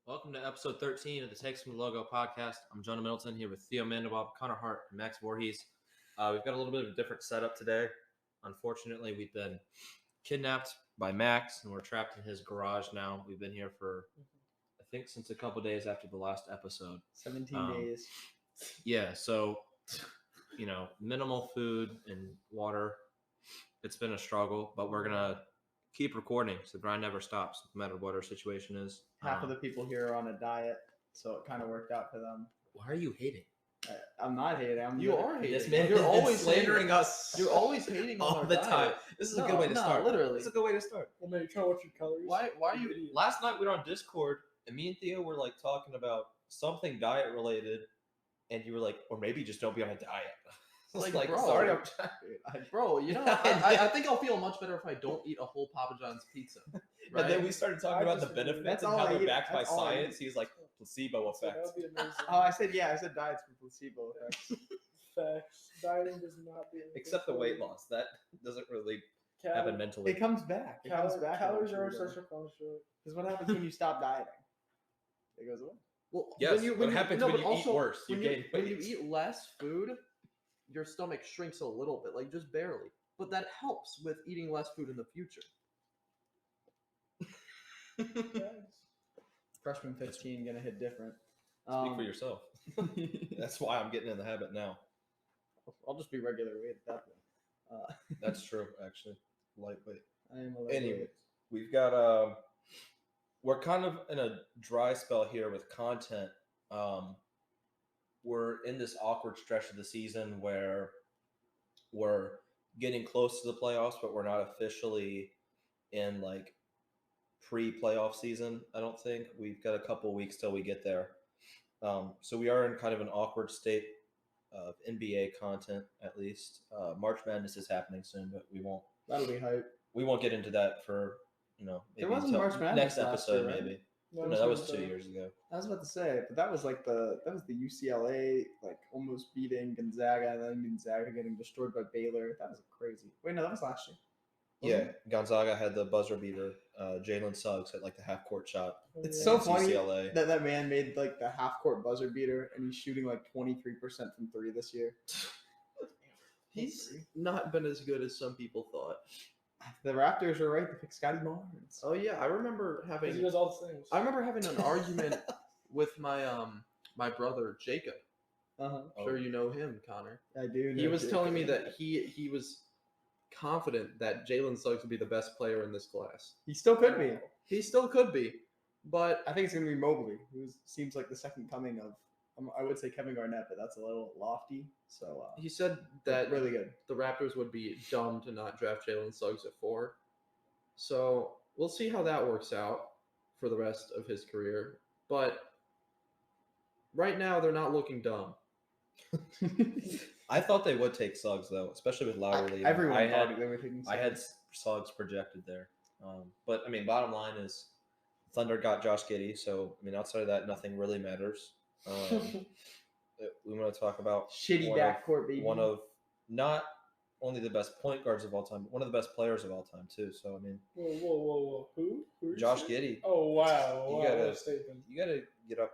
Welcome to episode 13 of the Takes from the Logo podcast. I'm Jonah Middleton here with Theo Mandelbaum, Connor Hart, and Max Voorhees. We've got a little bit of a different setup today. Unfortunately, we've been kidnapped by Max, and we're trapped in his garage now. We've been here for, I think, since a couple days after the last episode. 17 days. Yeah, so, minimal food and water. It's been a struggle, but we're going to keep recording so the grind never stops, no matter what our situation is. Half of the people here are on a diet, so it kind of worked out for them. Why are you hating? I'm not hating. You are hating. This man You're is always slandering us. You're always hating on all our the diet. time. This is a good way to start. Literally. This is a good way to start. Well, man, you're trying to watch your calories. Why are you? Last night we were on Discord, and me and Theo were like talking about something diet related, and you were like, or maybe just don't be on a diet. Like, bro, sorry, bro, I think I'll feel much better if I don't eat a whole Papa John's pizza. Right? And then we started talking about the benefits That's and all how I they're eat. backed by That's all I science. He's like placebo So that effect. would be amazing. Oh, I said diets for placebo effects. Facts. Dieting does not be anything Except the for weight you. loss. That doesn't really Cal- happen mentally. It comes back. It comes back. Calories are such a construct. Because what happens when you stop dieting? It goes away. Well, Yes, what happens when but you eat also, worse? You When gain when you weight. eat less food, your stomach shrinks a little bit, like just barely. But that helps with eating less food in the future. Facts. Freshman 15 gonna hit different. Speak for yourself. That's why I'm getting in the habit now. I'll just be regular weight at that point. That's true, actually. Lightweight. I am a Anyway. lightweight. We've got we're kind of in a dry spell here with content. We're in this awkward stretch of the season where we're getting close to the playoffs, but we're not officially in like pre-playoff season. I don't think we've got a couple of weeks till we get there. So we are in kind of an awkward state of NBA content, at least. March Madness is happening soon, but That'll be hype. we won't get into that for maybe There wasn't until March Madness next last episode, year, right? maybe. No, No, that was 2 years ago. I was about to say, but that was the UCLA like almost beating Gonzaga, and then Gonzaga getting destroyed by Baylor. That was crazy. Wait, no, that was last year. Yeah, Gonzaga had the buzzer beater. Jalen Suggs had like the half court shot. It's Yeah. so against funny UCLA. that man made like the half court buzzer beater, and he's shooting like 23% from three this year. He's not been as good as some people thought. The Raptors are right to pick Scotty Barnes. Oh yeah, I remember Because he having does all the things. an argument with my my brother Jacob. Uh-huh. I'm sure you know him, Connor. I do. He know was Jacob. telling me that he was confident that Jalen Suggs would be the best player in this class. he still could be. He still could be, but I think it's gonna be Mobley, who seems like the second coming of. I would say Kevin Garnett, but that's a little lofty. So he said that really good. the Raptors would be dumb to not draft Jalen Suggs at 4. So we'll see how that works out for the rest of his career. But right now, they're not looking dumb. I thought they would take Suggs though, especially with Lowry leaving. Everyone I thought had they were taking. I had Suggs projected there, but I mean, bottom line is Thunder got Josh Giddey, so I mean, outside of that, nothing really matters. We want to talk about shitty one of- backcourt, baby. one of not only the best point guards of all time, but one of the best players of all time too. So I mean, Whoa. Who? Who are you Josh saying? Giddey, Oh, wow. You Wow, gotta- what a statement. you got to get up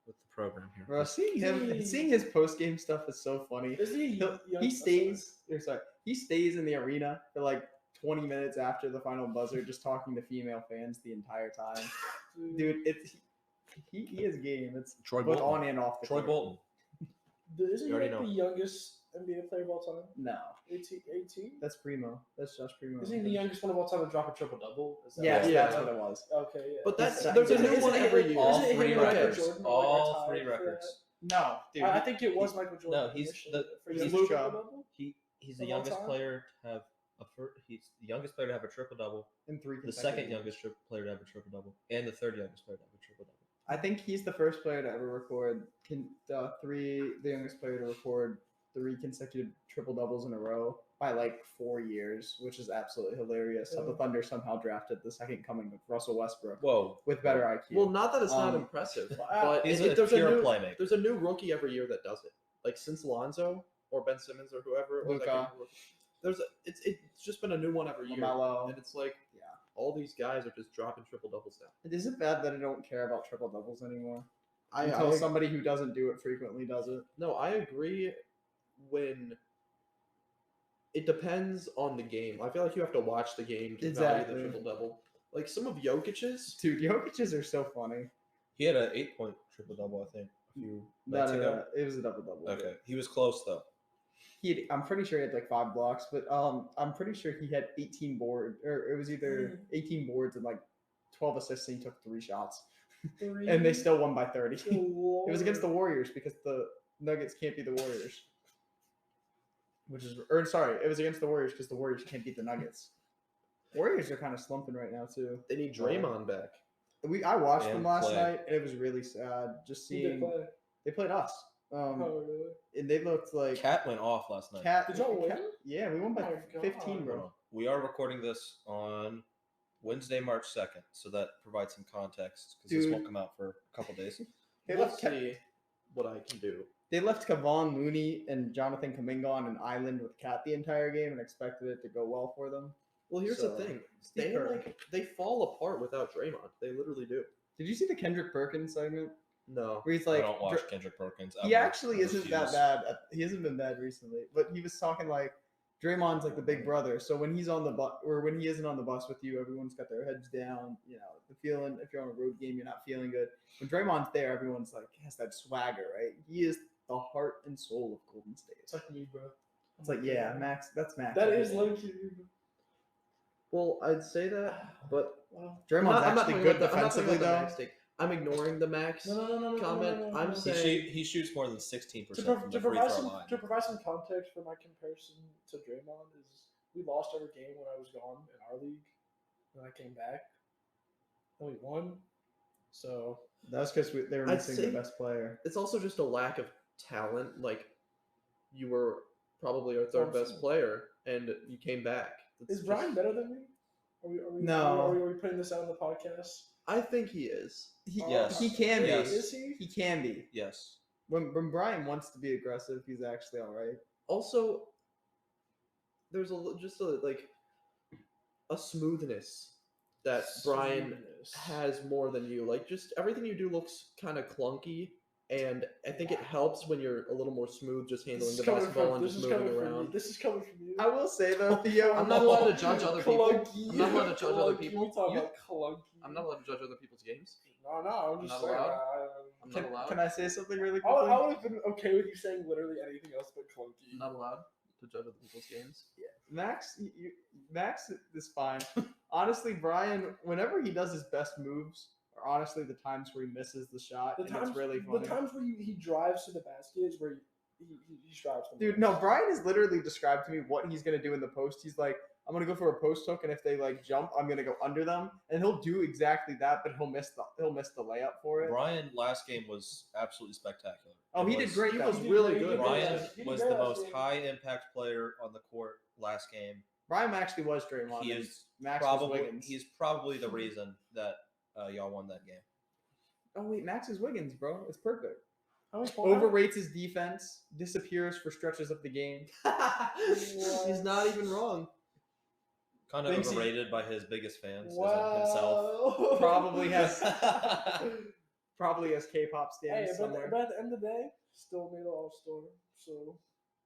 with the program here. Bro, seeing his post game stuff is so funny. Isn't he young? He stays. He stays in the arena for like 20 minutes after the final buzzer, just talking to female fans the entire time. Dude, he is game. It's Troy both Bolton. on and off the Troy court. Bolton. Isn't he You already like know. the youngest NBA player of all time? No, 18? that's Primo. That's Josh Primo. Isn't he the youngest one of all time to drop a triple-double? Is that Yes, right? that's what it was. Okay, yeah. But That's- there's a isn't new it- one isn't every it- year. All isn't it three him and Michael records. Jordan, All like, three tied for records. No, dude. I think it was Michael Jordan. No, he's initially, the- for he's the Chubb. triple-double? He's the Of all youngest time? player to have he's the youngest player to have a triple double, in three. the second consecutive youngest player to have a triple double, and the third youngest player to have a triple double. I think he's the first player to ever record the youngest player to record 3 consecutive triple doubles in a row by like 4 years, which is absolutely hilarious. How the Thunder somehow drafted the second coming of Russell Westbrook Whoa, with better IQ. Well, not that it's not Um, impressive, wow. but he's there's a a pure new playmaker. there's a new rookie every year that does it. Like since Lonzo or Ben Simmons or whoever. Luka. It's just been a new one every year, LaMelo. and it's like Yeah. all these guys are just dropping triple doubles now. Is it bad that I don't care about triple doubles anymore? I Until somebody who doesn't do it frequently does it. No, I agree. When it depends on the game, I feel like you have to watch the game to value Exactly. the triple double. Like some of Jokic's, Dude, Jokic's are so funny. He had an 8-point triple double, I think, a few nights ago. It was a double. Okay, he was close though. I'm pretty sure he had like 5 blocks, but I'm pretty sure he had 18 boards, or it was either 18 boards and like 12 assists, and he took 3 shots, and they still won by 30. It was against the Warriors because the Nuggets can't beat the Warriors. It was against the Warriors because the Warriors can't beat the Nuggets. Warriors are kind of slumping right now too. they need Draymond back. I watched them And last Clay. night, and it was really sad just Who did seeing. play? They played us, Oh, really? and they looked like Cat went off last night. Did y'all win? Yeah, we won by Oh my 15, God. bro. We are recording this on Wednesday, March 2nd, so that provides some context because this Dude. won't come out for a couple days. They We'll left. see what I can do. They left Kevon Looney and Jonathan Kuminga on an island with Cat the entire game and expected it to go well for them. Well, here's So, the thing: Steve Kerr. they fall apart without Draymond. They literally do. Did you see the Kendrick Perkins segment No, where he's I like, don't watch Kendrick Perkins. he ever. actually I isn't that refuse. bad. He hasn't been bad recently, but he was talking like Draymond's like the big brother. So when he's on the bus or when he isn't on the bus with you, everyone's got their heads down. You know, the feeling if you're on a road game, you're not feeling good. When Draymond's there, everyone's like has that swagger, right? He is the heart and soul of Golden State. It's like me, bro. It's like, yeah, Max. That's Max. That every is day. low key. well, I'd say that, but Wow. Draymond's I'm not actually talking good about the- I'm not talking defensively about the though. Max take. I'm ignoring the Max No. comment. I'm He, saying he shoots more than 16% To, from the free throw line. provide some context for my comparison to Draymond is we lost every game when I was gone in our league. When I came back, and we won. So That's because they were I'd missing say- the best player. it's also just a lack of talent. Like you were probably our third best Thompson. player, and you came back. is It's Brian just- better than me? No. Are we putting this out on the podcast? I think he is. Yes. He can be. Yes. Is he? He can be. Yes. When Brian wants to be aggressive, he's actually all right. Also, there's just a smoothness that Brian Smoothness. has more than you. Like just everything you do looks kind of clunky, and I think it helps when you're a little more smooth, just handling This the is coming basketball from- and this just is moving coming from you. around. This is coming from you. I will say though, Theo, I'm not allowed to judge other people. Clunky. I'm not allowed to judge other Clunky. people. We talking You- about clunky. I'm not allowed to judge other people's games. No, I'm I'm just not saying. allowed? I'm not Can, allowed. can I say something really I quickly? would have been okay with you saying literally anything else but clunky. I'm not allowed to judge other people's games. Max is fine. Honestly, Brian, whenever he does his best moves, are honestly the times where he misses the shot, and it's really funny. The times where he drives to the basket is where he strives. the Dude, most. no, Brian has literally described to me what he's gonna do in the post. He's like, I'm gonna go for a post hook, and if they like jump, I'm gonna go under them, and he'll do exactly that, but he'll miss the layup for it. Brian last game was absolutely spectacular. Oh, It he did great. He That was was really He good. did Brian great. He did was great the last most game. high impact player on the court last game. Brian actually was Draymond. He and is Max was probably Wiggins. he's probably the reason that y'all won that game. Oh wait, Max is Wiggins, bro. It's perfect. How much Overrates his defense, disappears for stretches of the game. He's not even wrong. Kind of Thinks he- overrated by his biggest fans, as in himself. Wow. Probably has K-pop Hey, stands but somewhere. at the end of the day, still made the All-Star, so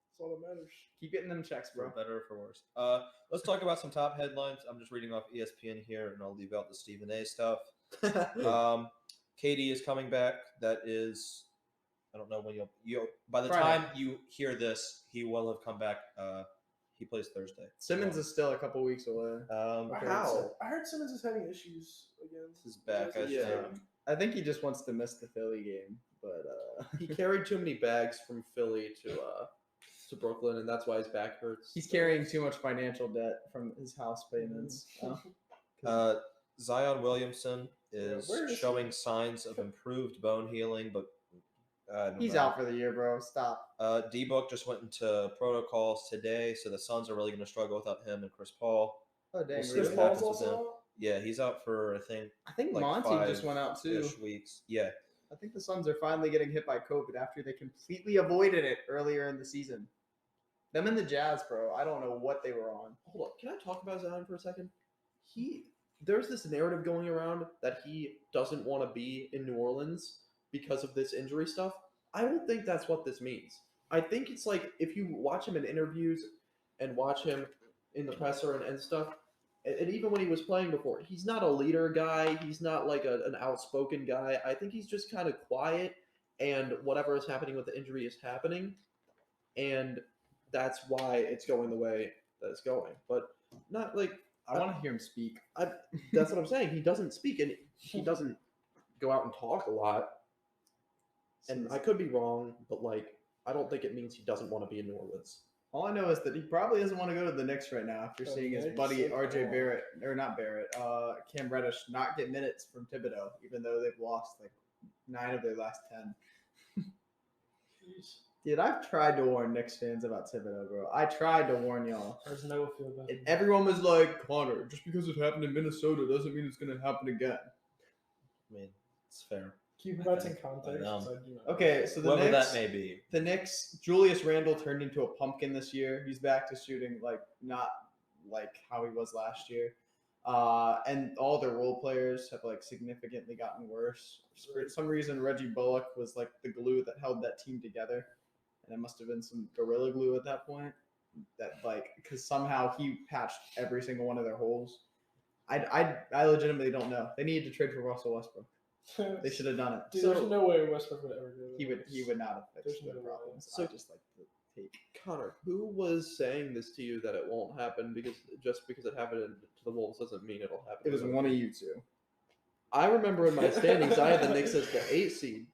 that's all that matters. Keep getting them checks, For bro. better or for worse. Let's talk about some top headlines. I'm just reading off ESPN here, and I'll leave out the Stephen A. stuff. KD is coming back. That is, I don't know when you'll by the Friday. time you hear this, he will have come back. He plays Thursday. Simmons is still a couple weeks away. I heard Simmons is having issues again. He's back. I Yeah. think. I think he just wants to miss the Philly game, but He carried too many bags from Philly to Brooklyn, and that's why his back hurts. he's carrying too much financial debt from his house payments. Zion Williamson is where is he? showing signs of improved bone healing, but I don't He's know. out for the year, bro. Stop. D-Book just went into protocols today, so the Suns are really going to struggle without him and Chris Paul. Oh dang, We'll see really? what Chris happens Paul's with also him. out? Yeah, he's out for I think like Monty just went out too. 5-ish weeks. Yeah, I think the Suns are finally getting hit by COVID after they completely avoided it earlier in the season. Them and the Jazz, bro. I don't know what they were on. Hold up, can I talk about Zion for a second? there's this narrative going around that he doesn't want to be in New Orleans because of this injury stuff. I don't think that's what this means. I think it's like if you watch him in interviews and watch him in the presser and stuff, and even when he was playing before, he's not a leader guy. He's not like an outspoken guy. I think he's just kind of quiet, and whatever is happening with the injury is happening, and that's why it's going the way that it's going. But not like I want to hear him speak. that's what I'm saying. He doesn't speak, and he doesn't go out and talk a lot. And I could be wrong, but like I don't think it means he doesn't want to be in New Orleans. All I know is that he probably doesn't want to go to the Knicks right now after The seeing his Knicks? buddy Oh, RJ God. Barrett, or not Barrett, Cam Reddish not get minutes from Thibodeau, even though they've lost like 9 of their last 10. Jeez. Dude, I've tried to warn Knicks fans about Thibodeau, bro. I tried to warn y'all. There's no feel about And it. everyone was like, Connor, just because it happened in Minnesota doesn't mean it's going to happen again. I mean, it's fair. Keep that in context. know. 'cause I do not Okay, know. so the Whoever Knicks, that may be. the Knicks, Julius Randle turned into a pumpkin this year. He's back to shooting like not like how he was last year. And all their role players have like significantly gotten worse. For some reason, Reggie Bullock was like the glue that held that team together, and it must have been some gorilla glue at that point. That like because somehow he patched every single one of their holes. I legitimately don't know. They needed to trade for Russell Westbrook. They should have done it. Dude, So- there's no way Westbrook would ever do He this. would not have There's fixed their no way. problems. So- I just like the take. Connor, who was saying this to you that it won't happen because just because it happened to the Wolves doesn't mean it'll happen? It was to them? one of you two. I remember in my standings, I had the Knicks as the 8 seed,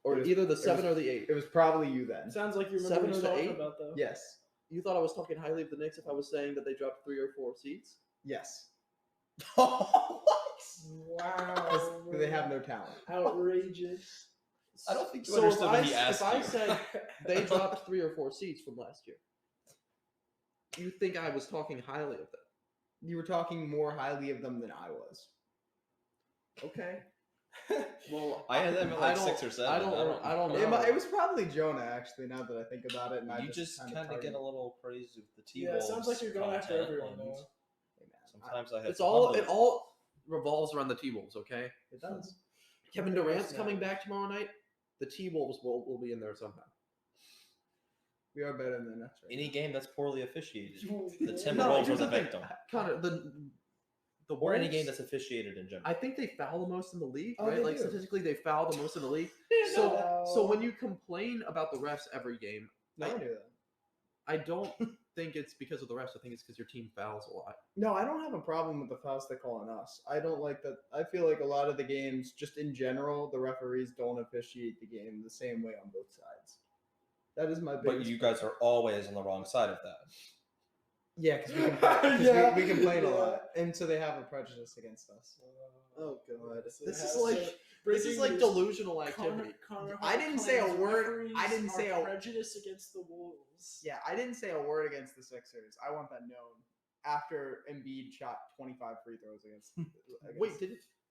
or It was- either the it 7 was- or the 8. It was probably you then. Sounds like you remember Seven what he's or the talking eight? about, though. Yes. You thought I was talking highly of the Knicks if I was saying that they dropped 3 or 4 seeds? Yes. Wow. Because they have no talent. Outrageous. I don't think you So understood if what I- he asked if I you. said they dropped 3 or 4 seeds from last year, you think I was talking highly of them? You were talking more highly of them than I was. Okay. Well, I had them at I like don't- 6 or 7. I don't know. It was probably Jonah, actually, now that I think about it. And I You just kinda kind of get target- a little praise with the T Yeah, it sounds like you're going after content, everyone and now. Hey, man, Sometimes I have It's to all humble it all revolves around the T-Wolves, okay? It does. Kevin Durant's coming back tomorrow night. The T-Wolves will be in there somehow. We are better than the Nets right Any game that's poorly officiated. The No, Timberwolves are here's the thing. victim. Connor, the Or any Wolves, game that's officiated in general. I think they foul the most in the league, Oh, right? they Like do. statistically, they foul the most in the league. No. So when you complain about the refs every game, now. No, I knew that. I don't think it's because of the refs. I think it's because your team fouls a lot. No, I don't have a problem with the fouls they call on us. I don't like that. I feel like a lot of the games, just in general, the referees don't officiate the game the same way on both sides. That is my biggest. But you guys are always on the wrong side of that. Yeah, because we complain, Yeah, we complain a yeah. lot, and so they have a prejudice against us. Oh god, So this they is have- like so this is breaking like news, delusional activity. Connor I didn't say a claims word- referees I didn't are say a- prejudice against the Wolves. Yeah, I didn't say a word against the Sixers. I want that known. After Embiid shot 25 free throws against. Wait,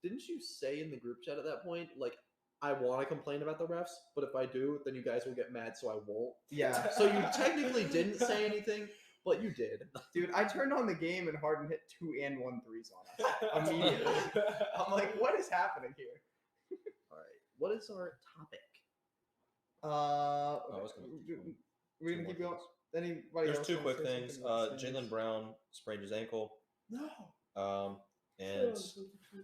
didn't you say in the group chat at that point, like, I want to complain about the refs, but if I do, then you guys will get mad, so I won't? Yeah, So you technically didn't say anything, but you did. dude, I turned on the game and Harden hit 2 and 1 threes on us immediately. I'm like, what is happening here? All right, what is our topic? Uh, I was gonna keep going. we're gonna Two keep more going. things. Anybody There's else 2 wanna quick say things. something about the Jalen Suns? Brown sprained his ankle. No. And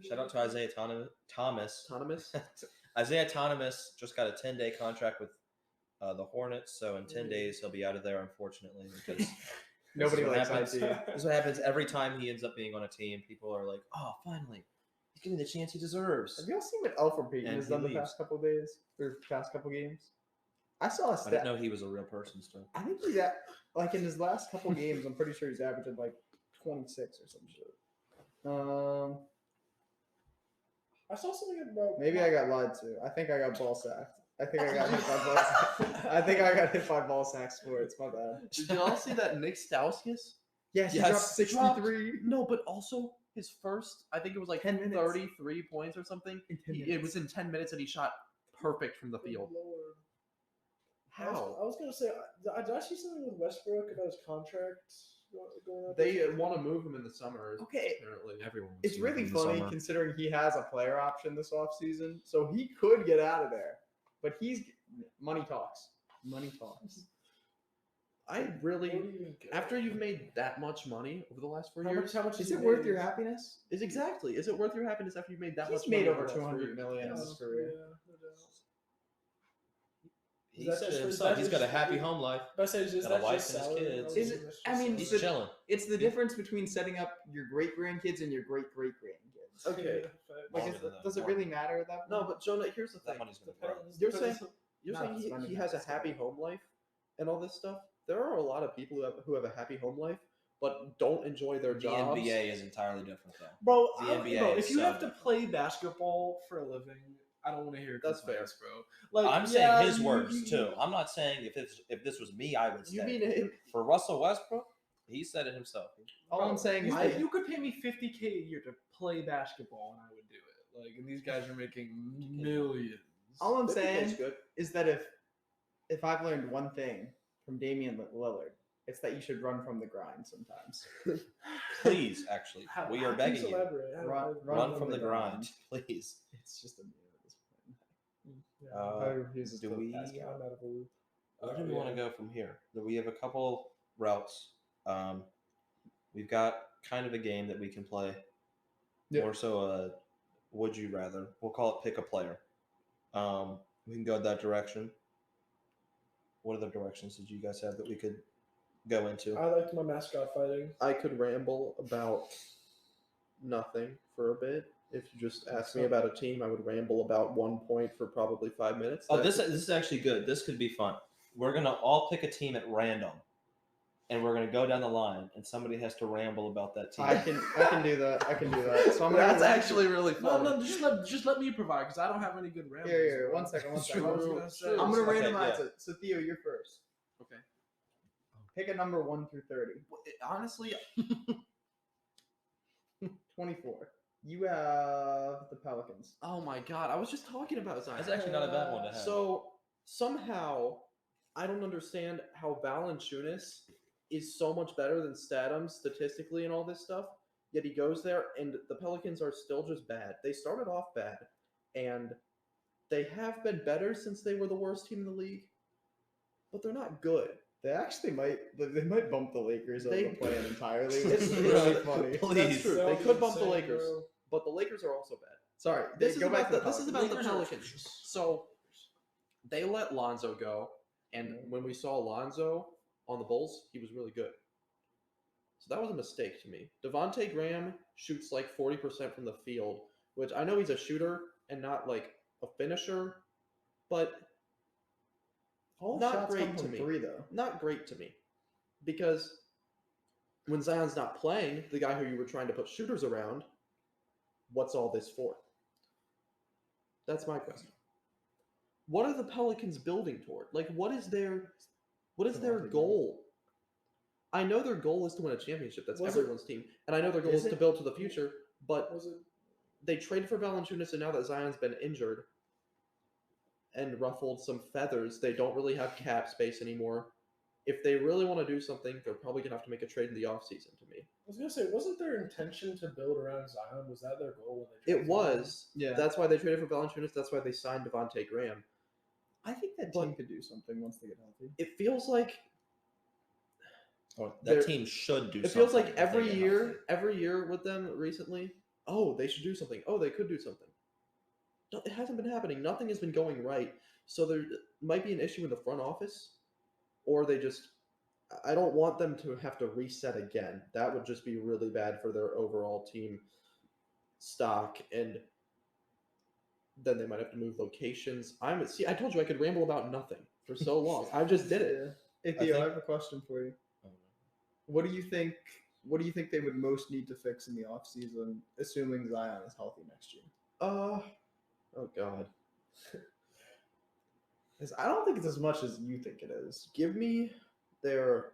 shout out to Isaiah Thomas. Autonomous? Isaiah Thomas just got a 10-day contract with the Hornets, so in 10 days he'll be out of there, unfortunately, because Nobody what likes happens. IT. this is what happens every time he ends up being on a team. People are like, "Oh, finally, he's getting the chance he deserves." Have y'all seen what Alfred Payton And has he done the leaves. past couple days or past couple games? I saw a I stat. didn't know he was a real person still. I think he's at like in his last couple games. I'm pretty sure he's averaging like 26 or some shit. I saw something about Maybe I got lied to. I think I got ball sacked. I think I got hit by ball sack. I think I got hit by ball sack sports. My bad. Did y'all see that Nick Stauskas? Yes, he Yes. dropped 63 No, but also his first, I think it was like 10 minutes. 33 points or something. in 10 It minutes. was in 10 minutes and he shot perfect from the Good field. Lord. How? I was gonna say, did I see something with Westbrook about his contract? going out They there? want to move him in the summer. Okay. Apparently. Everyone. It's really funny considering he has a player option this offseason, so he could get out of there. But money talks. Money talks. I What really, do you even get? after you've made that much money over the last 4 How years, much Is he it worth your made? happiness? is it worth your happiness after you've made that He's much made money over the last 4 200 years? million in Yeah, his career. no doubt. He Is that said just it for- is himself. that He's got a just- happy home life. But I say, is Got a that wife just and his salary? kids. Is it- That's I just mean, He's salary. chilling. It's the difference between setting up your great grandkids and your great great grandkids. Okay. Like, Longer than that, does it more. really matter at that point? No, but Jonah, here's the That thing. money's gonna grow. You're saying Not spending he has a habits, happy yeah. home life and all this stuff. There are a lot of people who have a happy home life but don't enjoy their The jobs. NBA is entirely different though. Bro, The NBA bro, is if you so have to different. play basketball for a living, I don't want to hear your That's complaints, bro. Like, I'm yeah, saying his you- words you- too. I'm not saying if this was me, I would You stay. mean him? For Russell Westbrook, he said it himself. All I'm saying is you, that you could pay me $50K a year to play basketball, and I would do it. Like, and these guys are making millions. all I'm 50K is saying good. is that if I've learned one thing from Damian Lillard, it's that you should run from the grind sometimes. Please, actually, How- we how are can begging you you. elaborate? Run from the grind, please. It's just a meme at this point. Yeah, Do we? I'm out of a loop. Where do we want to go from here? We have a couple routes. We've got kind of a game that we can play. Yeah. More so a would you rather. We'll call it pick a player. We can go that direction. What other directions did you guys have that we could go into? I liked my mascot fighting. I could ramble about nothing for a bit. If you just asked me about a team, I would ramble about 1 point for probably 5 minutes. Oh, this is actually good. This could be fun. We're gonna all pick a team at random, and we're gonna go down the line, and somebody has to ramble about that team. I can do that. I can do that. So I'm gonna That's actually really No, fun. no, just let me provide because I don't have any good rambles. Here, bro. one second. I was gonna say, I'm gonna Okay, randomize yeah. it. So Theo, you're first. Okay. Pick a number 1 through 30. Honestly, 24. You have the Pelicans. oh my god, I was just talking about Zion. That's actually not a bad one to have. So somehow, I don't understand how Valanciunas is so much better than Statums statistically and all this stuff. Yet he goes there, and the Pelicans are still just bad. They started off bad, and they have been better since they were the worst team in the league. But they're not good. They actually might bump the Lakers out of They- the plan entirely. It's It's really true. funny. Please. That's true. They Sounds could bump the insane, Lakers, bro. but the Lakers are also bad. Sorry, This is go back about to the, this is about the Lakers are Pelicans. atrocious. So they let Lonzo go, and when we saw Lonzo on the Bulls, he was really good. So that was a mistake to me. Devontae Graham shoots like 40% from the field, which I know he's a shooter and not like a finisher, but All Not shots great come to from me. 3 though. not great to me. Because when Zion's not playing, the guy who you were trying to put shooters around, what's all this for? That's my question. What are the Pelicans building toward? Like, what is their goal? I know their goal is to win a championship. That's Was it- everyone's team, and I know their goal Is is to it? build to the future. But Was it? they traded for Valanciunas, and now that Zion's been injured and ruffled some feathers, they don't really have cap space anymore. If they really want to do something, they're probably gonna have to make a trade in the offseason. To me, I was gonna say, wasn't their intention to build around Zion? Was that their goal when they? it drafted him? was. Yeah. That's why they traded for Valanciunas. That's why they signed Devontae Graham. I think that But- team could do something once they get healthy. It feels like Or They're- that team should do. it feels like something if they every get year, healthy. every year with them recently. Oh, they should do something. Oh, they could do something. No, it hasn't been happening. Nothing has been going right. So there might be an issue in the front office, or they just. I don't want them to have to reset again. That would just be really bad for their overall team stock, and then they might have to move locations. I told you I could ramble about nothing for so long. I just did it. Hey I Theo, I think- have a question for you. Oh, What do you think? What do you think they would most need to fix in the offseason, assuming Zion is healthy next year? Oh God. 'Cause I don't think it's as much as you think it is. Give me their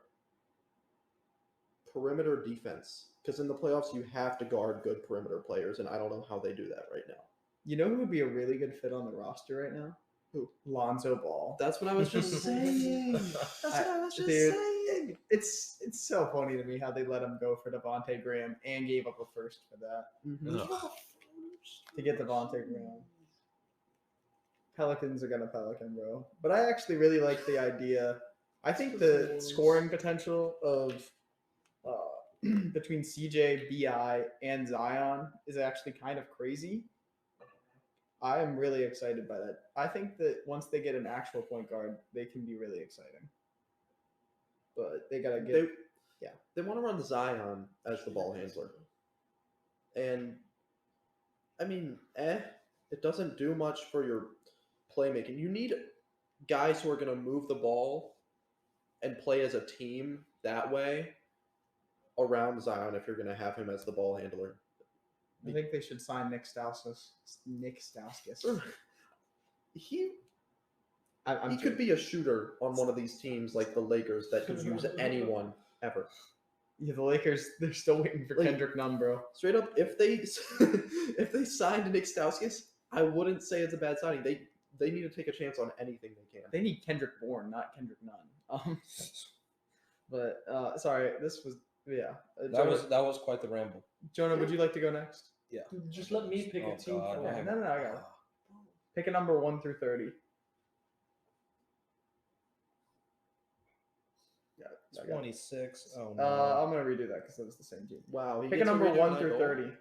perimeter defense, because in the playoffs you have to guard good perimeter players, and I don't know how they do that right now. You know who would be a really good fit on the roster right now? Lonzo Ball. That's what I was just saying. That's what I was just saying. It's so funny to me how they let him go for Devontae Graham and gave up a first for that Mhm. to get Devontae Graham. Pelicans are gonna Pelican, bro. But I actually really like the idea. I think the scoring potential of between CJ, BI, and Zion is actually kind of crazy. I am really excited by that. I think that once they get an actual point guard, they can be really exciting. But they gotta get. They want to run Zion as the ball handler. And I mean, it doesn't do much for your playmaking. You need guys who are going to move the ball and play as a team that way around Zion if you're going to have him as the ball handler. I think they should sign Nick Stauskas. He I'm could be a shooter on one of these teams like the Lakers that could use anyone ever. Yeah, the Lakers, they're still waiting for Like- Kendrick Nunn, bro. Straight up, if they signed Nick Stauskas, I wouldn't say it's a bad signing. They need to take a chance on anything they can. They need Kendrick Bourne, not Kendrick Nunn. But sorry, this was That was quite the ramble. Jonah, would you like to go next? Dude, just let me pick Oh, a team God, for Yeah, him. no, I got it. Pick a number 1 through 30. Yeah, I got it. 26. Oh no. I'm gonna redo that because it was the same team. Wow. he Pick a gets number redo 1 that through goal? 30.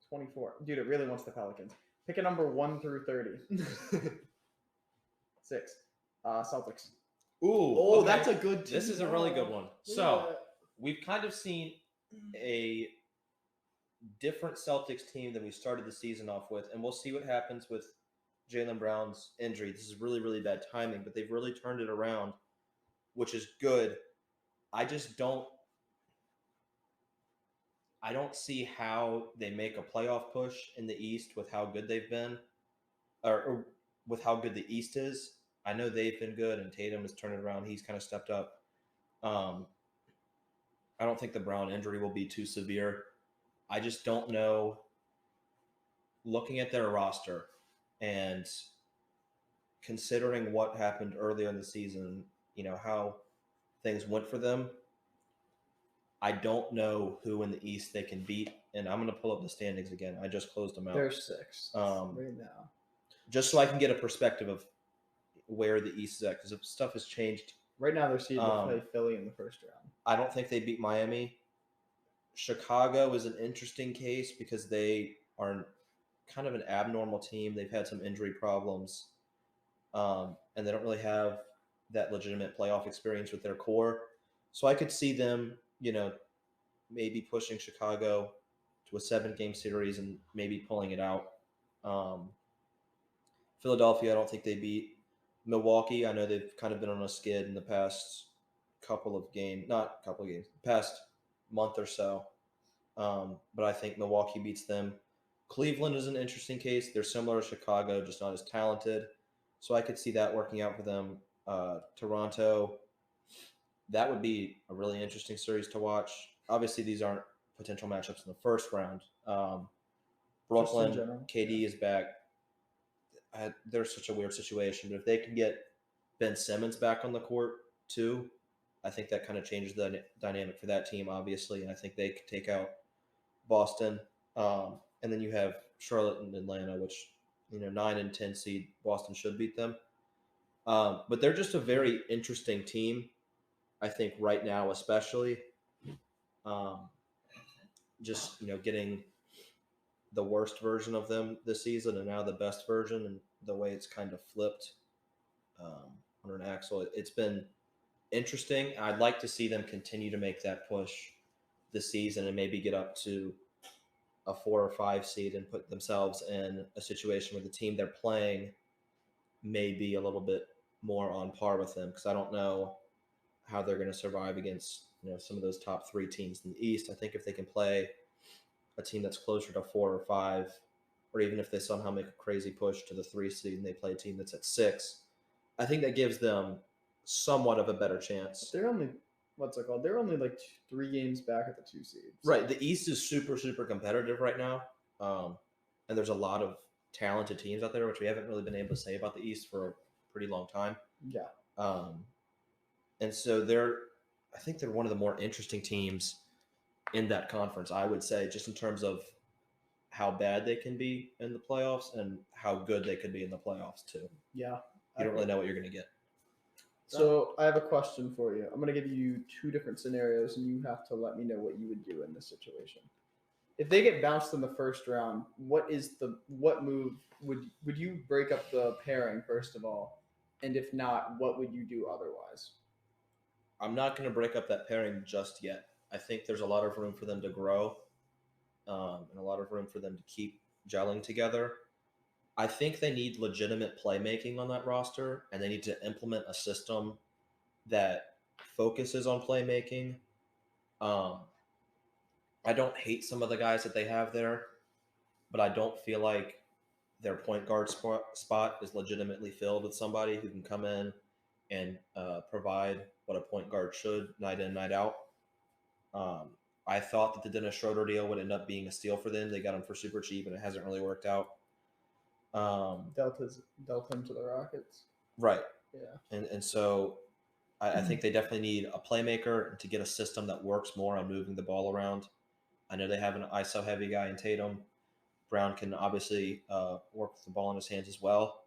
24. Dude, it really wants the Pelicans. Pick a number 1 through 30. 6. Celtics. Ooh. Oh, okay. that's a good team. This is a really good one. So we've kind of seen a different Celtics team than we started the season off with, and we'll see what happens with Jaylen Brown's injury. This is really, really bad timing, but they've really turned it around, which is good. I don't see how they make a playoff push in the East with how good they've been, or with how good the East is. I know they've been good, and Tatum has turned it around. He's kind of stepped up. I don't think the Brown injury will be too severe. I just don't know. Looking at their roster and considering what happened earlier in the season, how things went for them, I don't know who in the East they can beat. And I'm going to pull up the standings again. I just closed them out. They're 6 right now. Just so I can get a perspective of where the East is at, because stuff has changed. Right now, they're seeded to play Philly in the first round. I don't think they beat Miami. Chicago is an interesting case because they are kind of an abnormal team. They've had some injury problems, and they don't really have that legitimate playoff experience with their core. So I could see them, maybe pushing Chicago to a 7-game series and maybe pulling it out. Philadelphia, I don't think they beat. Milwaukee, I know they've kind of been on a skid in the past past month or so. But I think Milwaukee beats them. Cleveland is an interesting case. They're similar to Chicago, just not as talented. So I could see that working out for them. Toronto, that would be a really interesting series to watch. Obviously, these aren't potential matchups in the first round. Brooklyn, general. KD is back. They're such a weird situation, but if they can get Ben Simmons back on the court too, I think that kind of changes the dynamic for that team, obviously, and I think they could take out Boston. And then you have Charlotte and Atlanta, which 9 and 10 seed Boston should beat them. But they're just a very interesting team, I think, right now, especially. Just getting the worst version of them this season and now the best version, and the way it's kind of flipped on an axle. It's been interesting. I'd like to see them continue to make that push this season and maybe get up to a 4 or 5 seed and put themselves in a situation where the team they're playing may be a little bit more on par with them, because I don't know how they're going to survive against some of those top 3 teams in the East. I think if they can play a team that's closer to 4 or 5, or even if they somehow make a crazy push to the 3 seed and they play a team that's at 6, I think that gives them somewhat of a better chance. They're only They're only like 3 games back at the 2 seeds. Right. The East is super, super competitive right now. And there's a lot of talented teams out there, which we haven't really been able to say about the East for a pretty long time. Yeah. And so I think they're one of the more interesting teams in that conference, I would say, just in terms of how bad they can be in the playoffs and how good they could be in the playoffs too. Yeah. You don't really know what you're going to get. So I have a question for you. I'm going to give you two different scenarios, and you have to let me know what you would do in this situation. If they get bounced in the first round, what move would you break up the pairing first of all, and if not, what would you do otherwise? I'm not going to break up that pairing just yet. I think there's a lot of room for them to grow, and a lot of room for them to keep gelling together. I think they need legitimate playmaking on that roster, and they need to implement a system that focuses on playmaking. I don't hate some of the guys that they have there, but I don't feel like their point guard spot is legitimately filled with somebody who can come in and provide what a point guard should night in, night out. I thought that the Dennis Schroeder deal would end up being a steal for them. They got him for super cheap, and it hasn't really worked out. Dealt him to the Rockets. Right. Yeah. And so I think they definitely need a playmaker to get a system that works more on moving the ball around. I know they have an ISO heavy guy in Tatum. Brown can obviously work with the ball in his hands as well.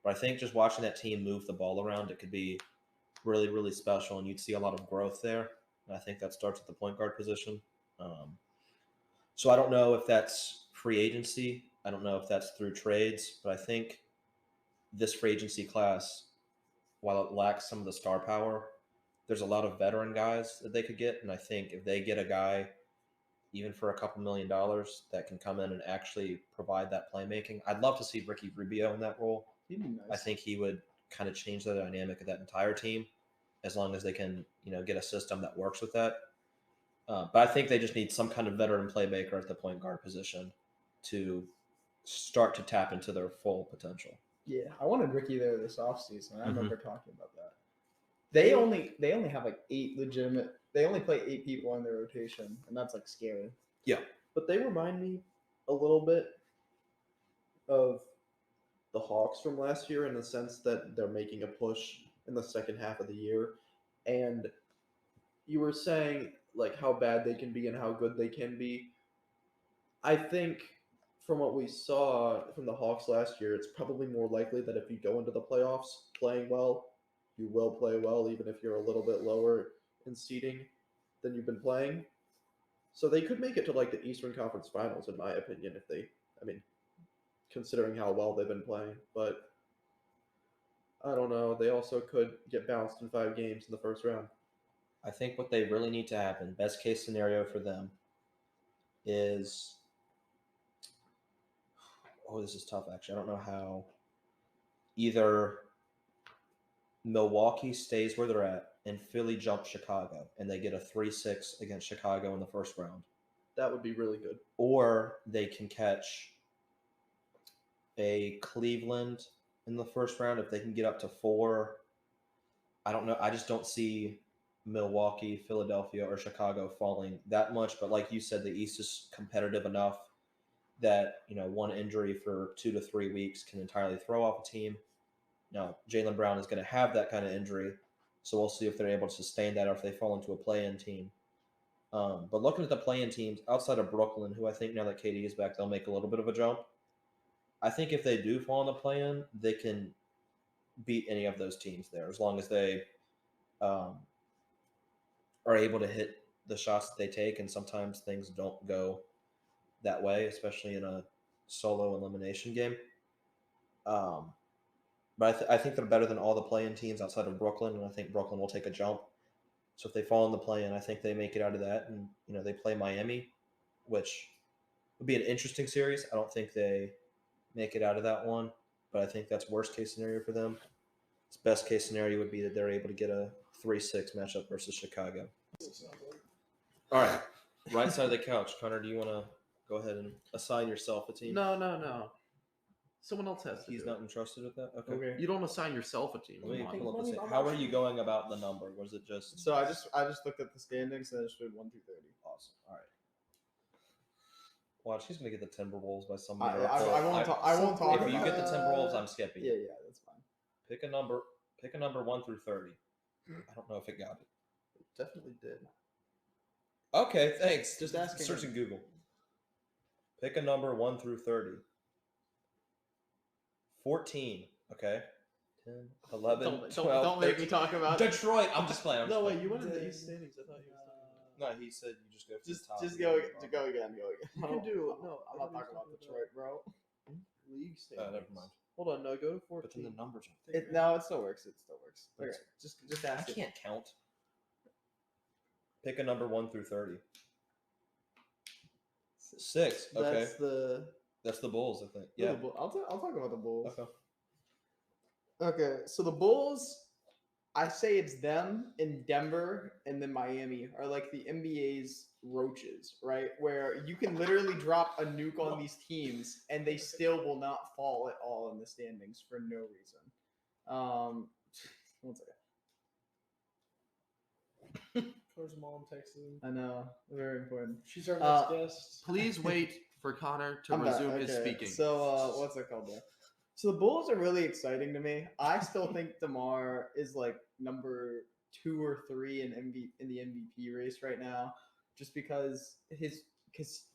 But I think just watching that team move the ball around, it could be really, really special, and you'd see a lot of growth there. And I think that starts at the point guard position. So I don't know if that's free agency. I don't know if that's through trades, but I think this free agency class, while it lacks some of the star power, there's a lot of veteran guys that they could get. And I think if they get a guy, even for a couple $1 million, that can come in and actually provide that playmaking, I'd love to see Ricky Rubio in that role. He'd be nice. I think he would kind of change the dynamic of that entire team, as long as they can, get a system that works with that. But I think they just need some kind of veteran playmaker at the point guard position to start to tap into their full potential. Yeah, I wanted Ricky there this offseason. I remember talking about that. They only have like 8 legitimate. They only play 8 people in their rotation, and that's like scary. Yeah, but they remind me a little bit of the Hawks from last year in the sense that they're making a push in the second half of the year. And you were saying like how bad they can be and how good they can be. I think from what we saw from the Hawks last year, it's probably more likely that if you go into the playoffs playing well, you will play well, even if you're a little bit lower in seeding than you've been playing. So they could make it to like the Eastern Conference Finals, in my opinion, considering how well they've been playing. But I don't know. They also could get bounced in 5 games in the first round. I think what they really need to happen, best case scenario for them, is this is tough actually. I don't know how. Either Milwaukee stays where they're at and Philly jumps Chicago and they get a 3-6 against Chicago in the first round. That would be really good. Or they can catch a Cleveland in the first round if they can get up to 4. I don't know. I just don't see Milwaukee, Philadelphia, or Chicago falling that much. But like you said, the East is competitive enough that, one injury for 2 to 3 weeks can entirely throw off a team. Now, Jaylen Brown is going to have that kind of injury, so we'll see if they're able to sustain that or if they fall into a play-in team. But looking at the play-in teams outside of Brooklyn, who I think now that KD is back, they'll make a little bit of a jump. I think if they do fall in the play-in, they can beat any of those teams there as long as they are able to hit the shots that they take, and sometimes things don't go that way, especially in a solo elimination game. But I think they're better than all the play-in teams outside of Brooklyn, and I think Brooklyn will take a jump. So if they fall in the play-in, I think they make it out of that, and they play Miami, which would be an interesting series. I don't think they make it out of that one, but I think that's worst case scenario for them. Its best case scenario would be that they're able to get a 3-6 matchup versus Chicago. All right, right side of the couch, Connor. Do you want to go ahead and assign yourself a team? No. Someone else has to. He's not entrusted with that. Okay. You don't assign yourself a team. Let me pull up the How are you going about the number? Was it just? So I just looked at the standings and I just did 1 through 30. Awesome. All right. Watch, he's gonna get the Timberwolves by some I miracle. won't talk. I won't talk If you about get the it. Timberwolves, I'm skipping. Yeah, it. that's fine. Pick a number. Pick a number 1 through 30. I don't know if it got it. Definitely did. Okay, thanks. Just asking. Searching Google. Pick a number 1 through 30. 14. Okay. 10, 11, 12. Don't make me 13. talk about Detroit. I'm just playing. I'm just playing. You went in the East standings. I thought you were No, he said you just go for Just the top. go again. You can do no. I'm not talking about Detroit, bro. League standings. Never mind. Hold on, no, go to 14. But then the numbers are It still works. It still works. Okay, just I ask it. can't count. Pick a number 1 through 30. 6. Okay. That's the Bulls, I think. Yeah. I'll talk about the Bulls. Okay. Okay, so the Bulls, I say it's them in Denver and then Miami are like the NBA's roaches, right? Where you can literally drop a nuke on these teams and they still will not fall at all in the standings for no reason. One second. Connor's mom texted him. I know, very important. She's our next guest. Please wait for Connor to I'm back. resume his Okay, speaking. So, what's it called there? So the Bulls are really exciting to me. I still think DeMar is like number 2 or 3 in the MVP race right now, just because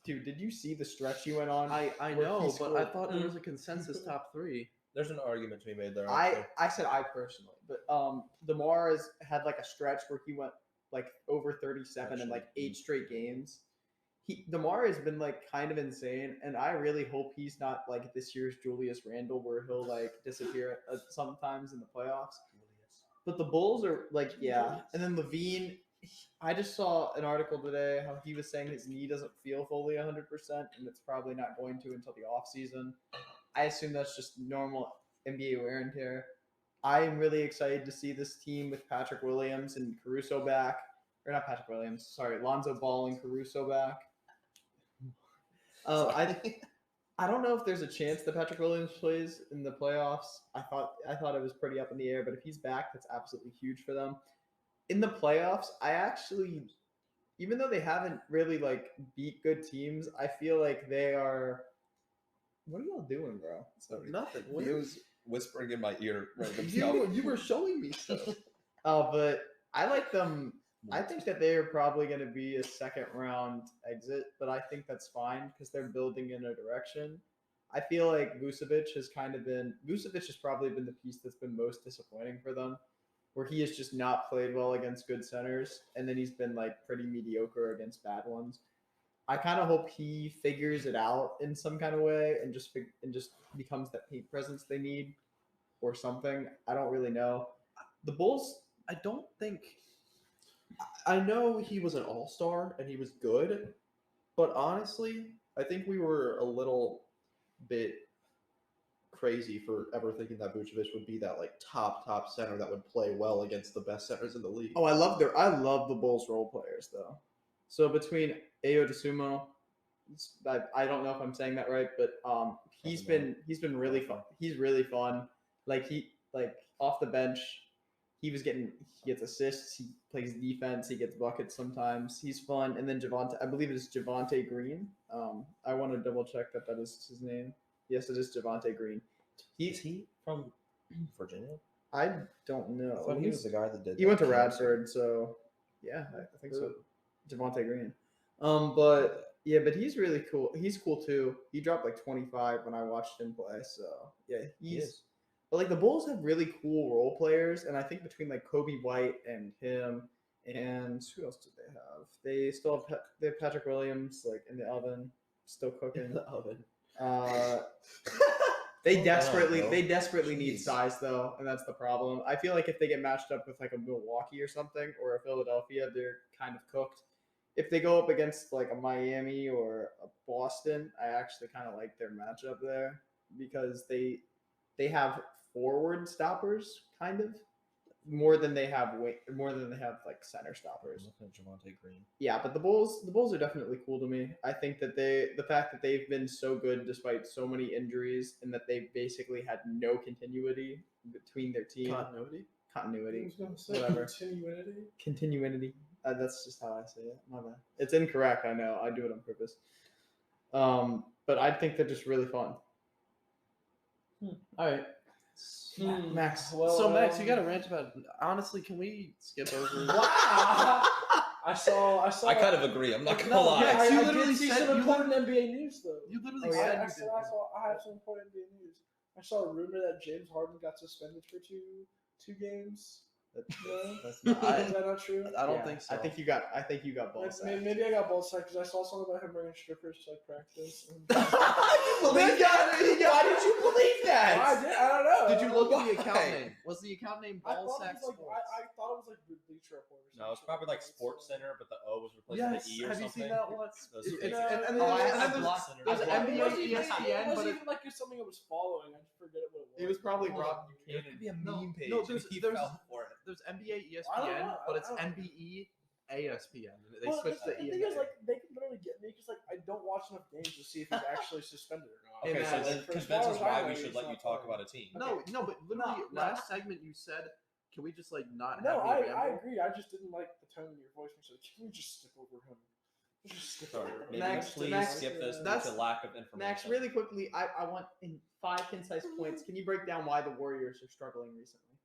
dude, did you see the stretch he went on? I where know, he but I scored- thought there was a consensus top 3. There's an argument to be made there. I said I personally, but DeMar has had like a stretch where he went like over 37 in like 8 straight games. DeMar has been like kind of insane, and I really hope he's not like this year's Julius Randle where he'll like disappear sometimes in the playoffs. But the Bulls are like, yeah. And then Levine, I just saw an article today how he was saying his knee doesn't feel fully 100%, and it's probably not going to until the offseason. I assume that's just normal NBA wear and tear. I'm really excited to see this team with Patrick Williams and Caruso back. Or not Patrick Williams, sorry, Lonzo Ball and Caruso back. I don't know if there's a chance that Patrick Williams plays in the playoffs. I thought it was pretty up in the air, but if he's back, that's absolutely huge for them. In the playoffs, I actually, even though they haven't really like beat good teams, I feel like they are. What are y'all doing, bro? Sorry. Nothing. He was whispering in my ear. You were showing me stuff. But I like them. I think that they are probably going to be a second round exit, but I think that's fine because they're building in a direction. I feel like Vucevic has probably been the piece that's been most disappointing for them, where he has just not played well against good centers, and then he's been like pretty mediocre against bad ones. I kind of hope he figures it out in some kind of way and just becomes that paint presence they need or something. I don't really know. The Bulls, I don't think. I know he was an all-star and he was good, but honestly, I think we were a little bit crazy for ever thinking that Vucevic would be that like top center that would play well against the best centers in the league. I love the Bulls role players though. So between Ayo Dosunmu, I don't know if I'm saying that right, but he's been really fun. He's really fun. Like off the bench, he gets assists. He plays defense. He gets buckets sometimes. He's fun. And then I believe it's Javonte Green. I want to double check that is his name. Yes, it is Javonte Green. Is he from Virginia? I don't know. I thought he was the guy that did. He went to Radford, so yeah, I think so. Javonte Green. But he's really cool. He's cool too. He dropped like 25 when I watched him play. So yeah, He is. But like the Bulls have really cool role players, and I think between like Kobe White and him, and who else did they have? They still have they have Patrick Williams like in the oven, still cooking. In the oven. They desperately need Jeez. size though, and that's the problem. I feel like if they get matched up with like a Milwaukee or something or a Philadelphia, they're kind of cooked. If they go up against like a Miami or a Boston, I actually kind of like their matchup there because they have forward stoppers kind of more than they have like center stoppers. Looking at Javonte Green. Yeah, but the Bulls are definitely cool to me. I think that the fact that they've been so good despite so many injuries and that they basically had no continuity between their team. Continuity. I was gonna say Whatever. Continuity. That's just how I say it. My bad. It's incorrect. I know. I do it on purpose. But I think they're just really fun. All right. Max. Well, So Max, you got to rant about. Honestly, can we skip over? Wow. I saw. I kind of agree. I'm not gonna No, lie. Max, you I literally did see said some you important NBA news though. You literally Oh, yeah? said I you said didn't. I have some important NBA news. I saw a rumor that James Harden got suspended for two games. No? That's not, Is that not true? I don't yeah, think so. I think you got both sides. Maybe I got both sides because I saw something about him bringing strippers to like practice. And Believe that? Why did you believe that? I don't know. Did you look at the account Why? name? Was the account name I Ball thought Sack it was like Sports? I thought it was like Bleacher Report. Or No, it's something probably like that, Sports so- Center, but the O was replaced Yes. with an E or Have something. you seen that once? Those It's, are- and Oh, then I there's blocked Center. there's I blocked NBA, It wasn't even, ESPN, it but wasn't even like it's something I was following. I just forget what it was. It was probably It Rob It could be a No, meme page. no, and there's- he there's- fell for it. there's NBA, I don't ESPN, know. but it's I don't know. NBE, ASPN. They Well, switched the the E. thing in is, there. like, they can literally get me because, like, I don't watch enough games to see if he's actually suspended or not. Okay, Hey, so man, then like, for as convince far us as I why know, we he's should let you not talk playing. about a team. No, but literally No, last segment you said, can we just like not No, have you I ramble? agree. I just didn't like the tone in your voice. So can we just skip over him? Let's just skip Sorry, over him. maybe Max- please Max- skip this due that's- to lack of information. Max, really quickly, I want in 5 concise points. Can you break down why the Warriors are struggling recently?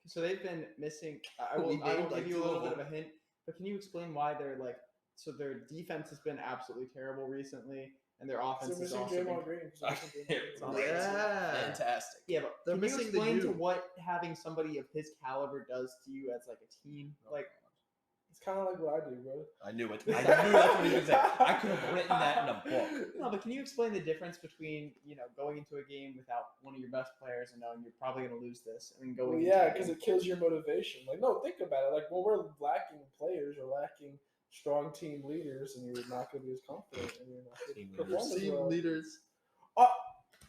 So they've been missing. I We will named, give like, you a 2 little of bit of them. a hint, but can you explain why they're like? So their defense has been absolutely terrible recently, and their So offense missing is also. Draymond been- Green. 'cause they're missing Draymond Oh, Green. Yeah. Fantastic. Yeah, but They're can you missing the explain to youth. what having somebody of his caliber does to you as like a team? Like, It's kind of like what I do, bro. I knew it. I knew that's what he was saying. I could have written that in a book. no, but can you explain the difference between going into a game without one of your best players and knowing you're probably going to lose this, and then going? Well, into yeah, a because game- it kills your motivation. Like, no, think about it. Like, when we're lacking players or lacking strong team leaders, and you're not going to be as confident, and you're not going Team to perform as Team well. leaders.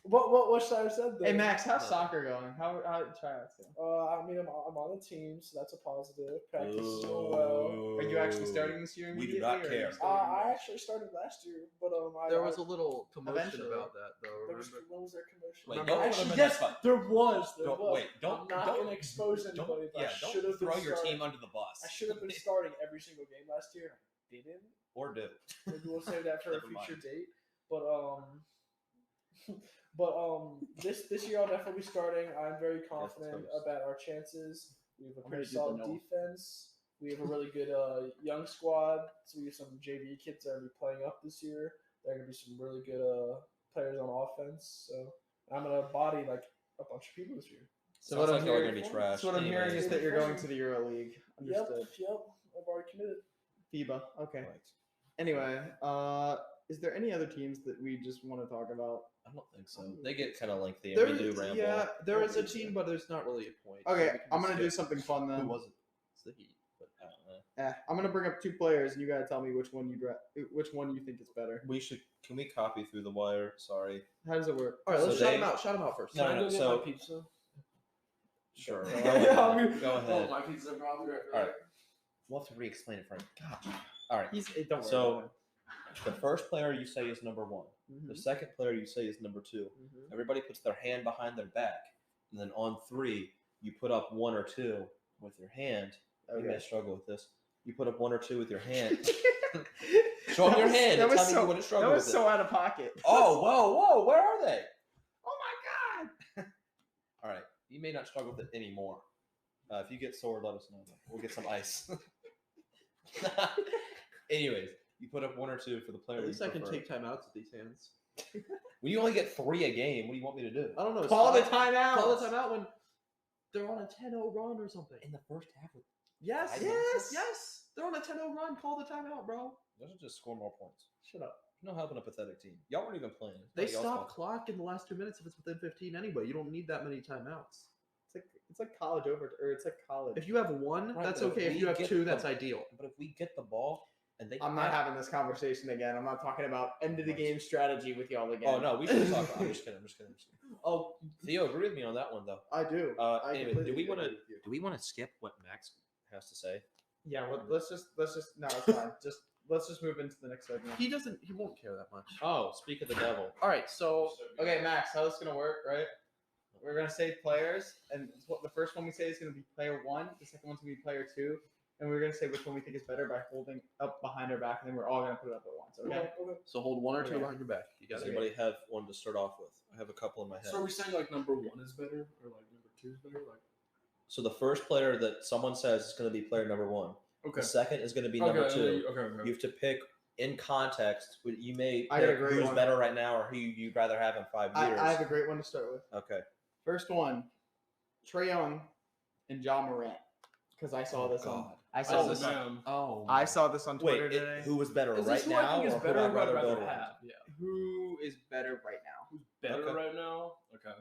What should I have said there? Hey Max, how's No. soccer going? How tryouts going? I mean, I'm on a team, so that's a positive. Practice is going well. Are you actually starting this year? We do immediately, not or are you care. starting I next? actually started last year, but There was a little commotion Eventually. about that, though. there was, Remember? when was there commotion? Wait, Remember- don't put Actually, him in yes, that spot. there was. There Don't was. wait. Don't. I'm not don't, going to expose don't- anybody. But Yeah, I should don't have been throw your starting. team under the bus. I should have been starting every single game last year. I didn't. Or do. Maybe we'll save that for a Never future mind. date. But this year I'll definitely be starting. I'm very confident toast. about our chances. We have a I'm pretty gonna do the solid no. defense. We have a really good young squad. So we have some JV kids that are gonna be playing up this year. There are gonna be some really good players on offense. So I'm gonna body like a bunch of people this year. So Sounds what like I'm they're hearing, gonna be trash. so what I'm hearing anyways. is that you're going to the Euro League. Understood. Yep. I've already committed. FIBA. Okay. Right. Anyway, is there any other teams that we just want to talk about? I don't think so. They get kind of lengthy, and we do ramble. Yeah, there is a team, but there's not really a point. so Okay, we can I'm just gonna do skip. something fun then. Who was it? It's the Heat, but I don't know. I'm gonna bring up 2 players, and you gotta tell me which one you think is better. We should. Can we copy through the wire? Sorry. How does it work? All right, let's So shout they- him out. Shout him out first. No, Can I no, go get so- my pizza? Sure. Go Yeah, ahead. I mean- Go ahead. Oh, my pizza probably right. All right. We'll have to re-explain it for him. God. All right. Don't worry. So- about The first player you say is number 1. it. The second player you say is number 2. Mhm. Everybody puts their hand behind their back, and then on 3, you put up 1 or 2 with your hand. You may Okay. struggle with this. You put up 1 or 2 with your hand. Show them your hand and tell me you wouldn't struggle That was with so it. out of pocket. Oh, whoa! Where are they? Oh my god! All right. You may not struggle with it anymore. If you get sore, let us know. We'll get some ice. Anyways, you put up 1 or 2 for the player. At least you I can prefer. take timeouts with these hands. When you only get 3 a game, what do you want me to do? I don't know. Call the stop- timeout. Call the timeout when they're on a 10-0 run or something. In the first half, Yes, Five yes, minutes? yes. They're on a 10-0 run. Call the timeout, bro. doesn't just score more points. Shut up. No helping a pathetic team. Y'all weren't even playing. It's They not y'all's stop fault. clock in the last 2 minutes if it's within 15 anyway. You don't need that many timeouts. It's like college it's like college. If you have 1, Right, that's but if okay. If we you have get 2, that's the- ideal. But if we get the ball and they, I'm not having this conversation again. I'm not talking about end of the game strategy with y'all again. Oh no, we should talk. I'm just kidding. Oh, Theo, agree with me on that one though. I do. I Anyway, completely do we want to agree with you. do we want to skip what Max has to say? Yeah, well, let's just no, it's fine. Let's just move into the next segment. He won't care that much. Oh, speak of the devil. All right, so Okay, Max, how this gonna work, right? We're gonna say players, and the first one we say is gonna be player 1. The second one's gonna be player 2, and we're gonna say which one we think is better by holding up behind our back, and then we're all gonna put it up at once. Okay. Okay. So hold one or two Okay. behind your back. You got Does it. anybody have one to start off with? I have a couple in my head. So are we saying like number 1 is better or like number 2 is better? Like So the first player that someone says is going to be player number 1. okay. The second is going to be number 2. Okay. You have to pick in context. You may I got a pick great who's one. better right now or who you'd rather have in 5 years. I have a great one to start with. Okay. First one, Trae Young and John Morant, because I saw this on. I saw Oh this. man. Oh. I saw this on Wait, Twitter today. who was better Is right this who I now think is or who better I'd or rather I'd build rather around? have? Yeah. Who is better right now? Who's better Okay. right now? Okay.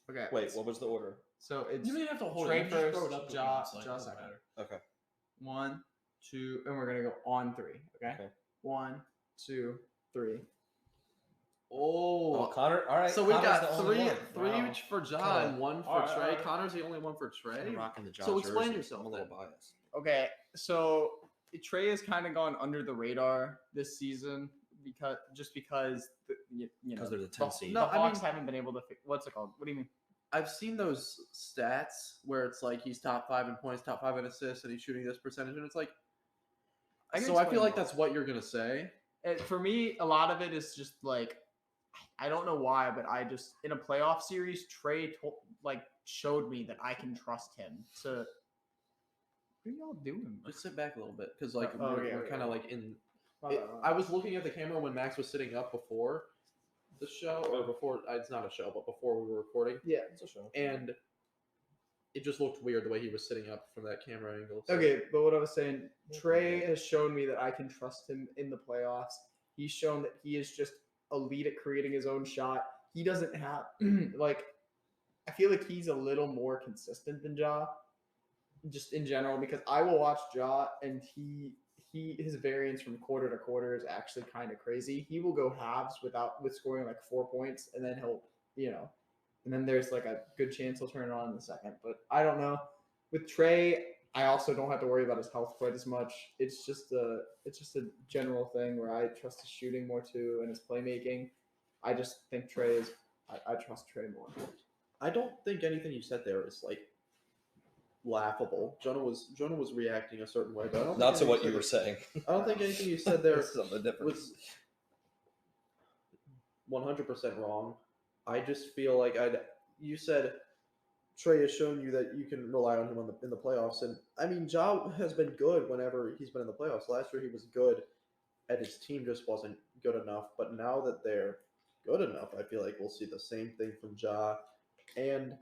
Okay. Wait, what was the order? So it's You may have to hold Trae it. You just first, throw it up at Ja- once, like, Ja doesn't second. matter. Okay. 1, 2, and we're gonna go on 3. Okay. Okay. 1, 2, 3. Oh, Oh. Connor. All right. So we Connor's got the only three one. Wow. each for John, Kinda- and one for Alright, Trey. alright. Connor's the only one for Kinda Trey. rocking the Jaw So explain jersey. yourself I'm a little then. biased. Okay, so Trae has kind of gone under the radar this season because you know 'Cause they're the 10 seed. The No, I Hawks mean- haven't been able to. What's it called? What do you mean? I've seen those stats where it's like he's top 5 in points, top 5 in assists, and he's shooting this percentage, and it's like. I can So I explain feel like why. that's what you're gonna say. For me, a lot of it is just like I don't know why, but I just in a playoff series, Trae showed me that I can trust him to. What are y'all doing? Just sit back a little bit, because like Oh, we're, yeah, we're yeah. kind of like in. My bad, my I bad. was looking at the camera when Max was sitting up before the show, or before it's not a show, but before we were recording, Yeah. It's a show. and it just looked weird the way he was sitting up from that camera angle. So- Okay, but what I was saying, Trae has shown me that I can trust him in the playoffs. He's shown that he is just elite at creating his own shot. He doesn't have I feel like he's a little more consistent than Ja, just in general, because I will watch Ja and his variance from quarter to quarter is actually kind of crazy. He will go halves with scoring like 4 points, and then and then there's like a good chance he'll turn it on in the second. But I don't know. With Trae, I also don't have to worry about his health quite as much. It's just a general thing where I trust his shooting more too and his playmaking. I just think I trust Trae more. I don't think anything you said there is like laughable. Jonah was reacting a certain way, but I don't. Not to think what anything you were saying. I don't think anything you said there This is something different. was 100% wrong. I just feel like you said Trae has shown you that you can rely on him in the playoffs, and I mean Ja has been good whenever he's been in the playoffs. Last year he was good, and his team just wasn't good enough. But now that they're good enough, I feel like we'll see the same thing from Ja, and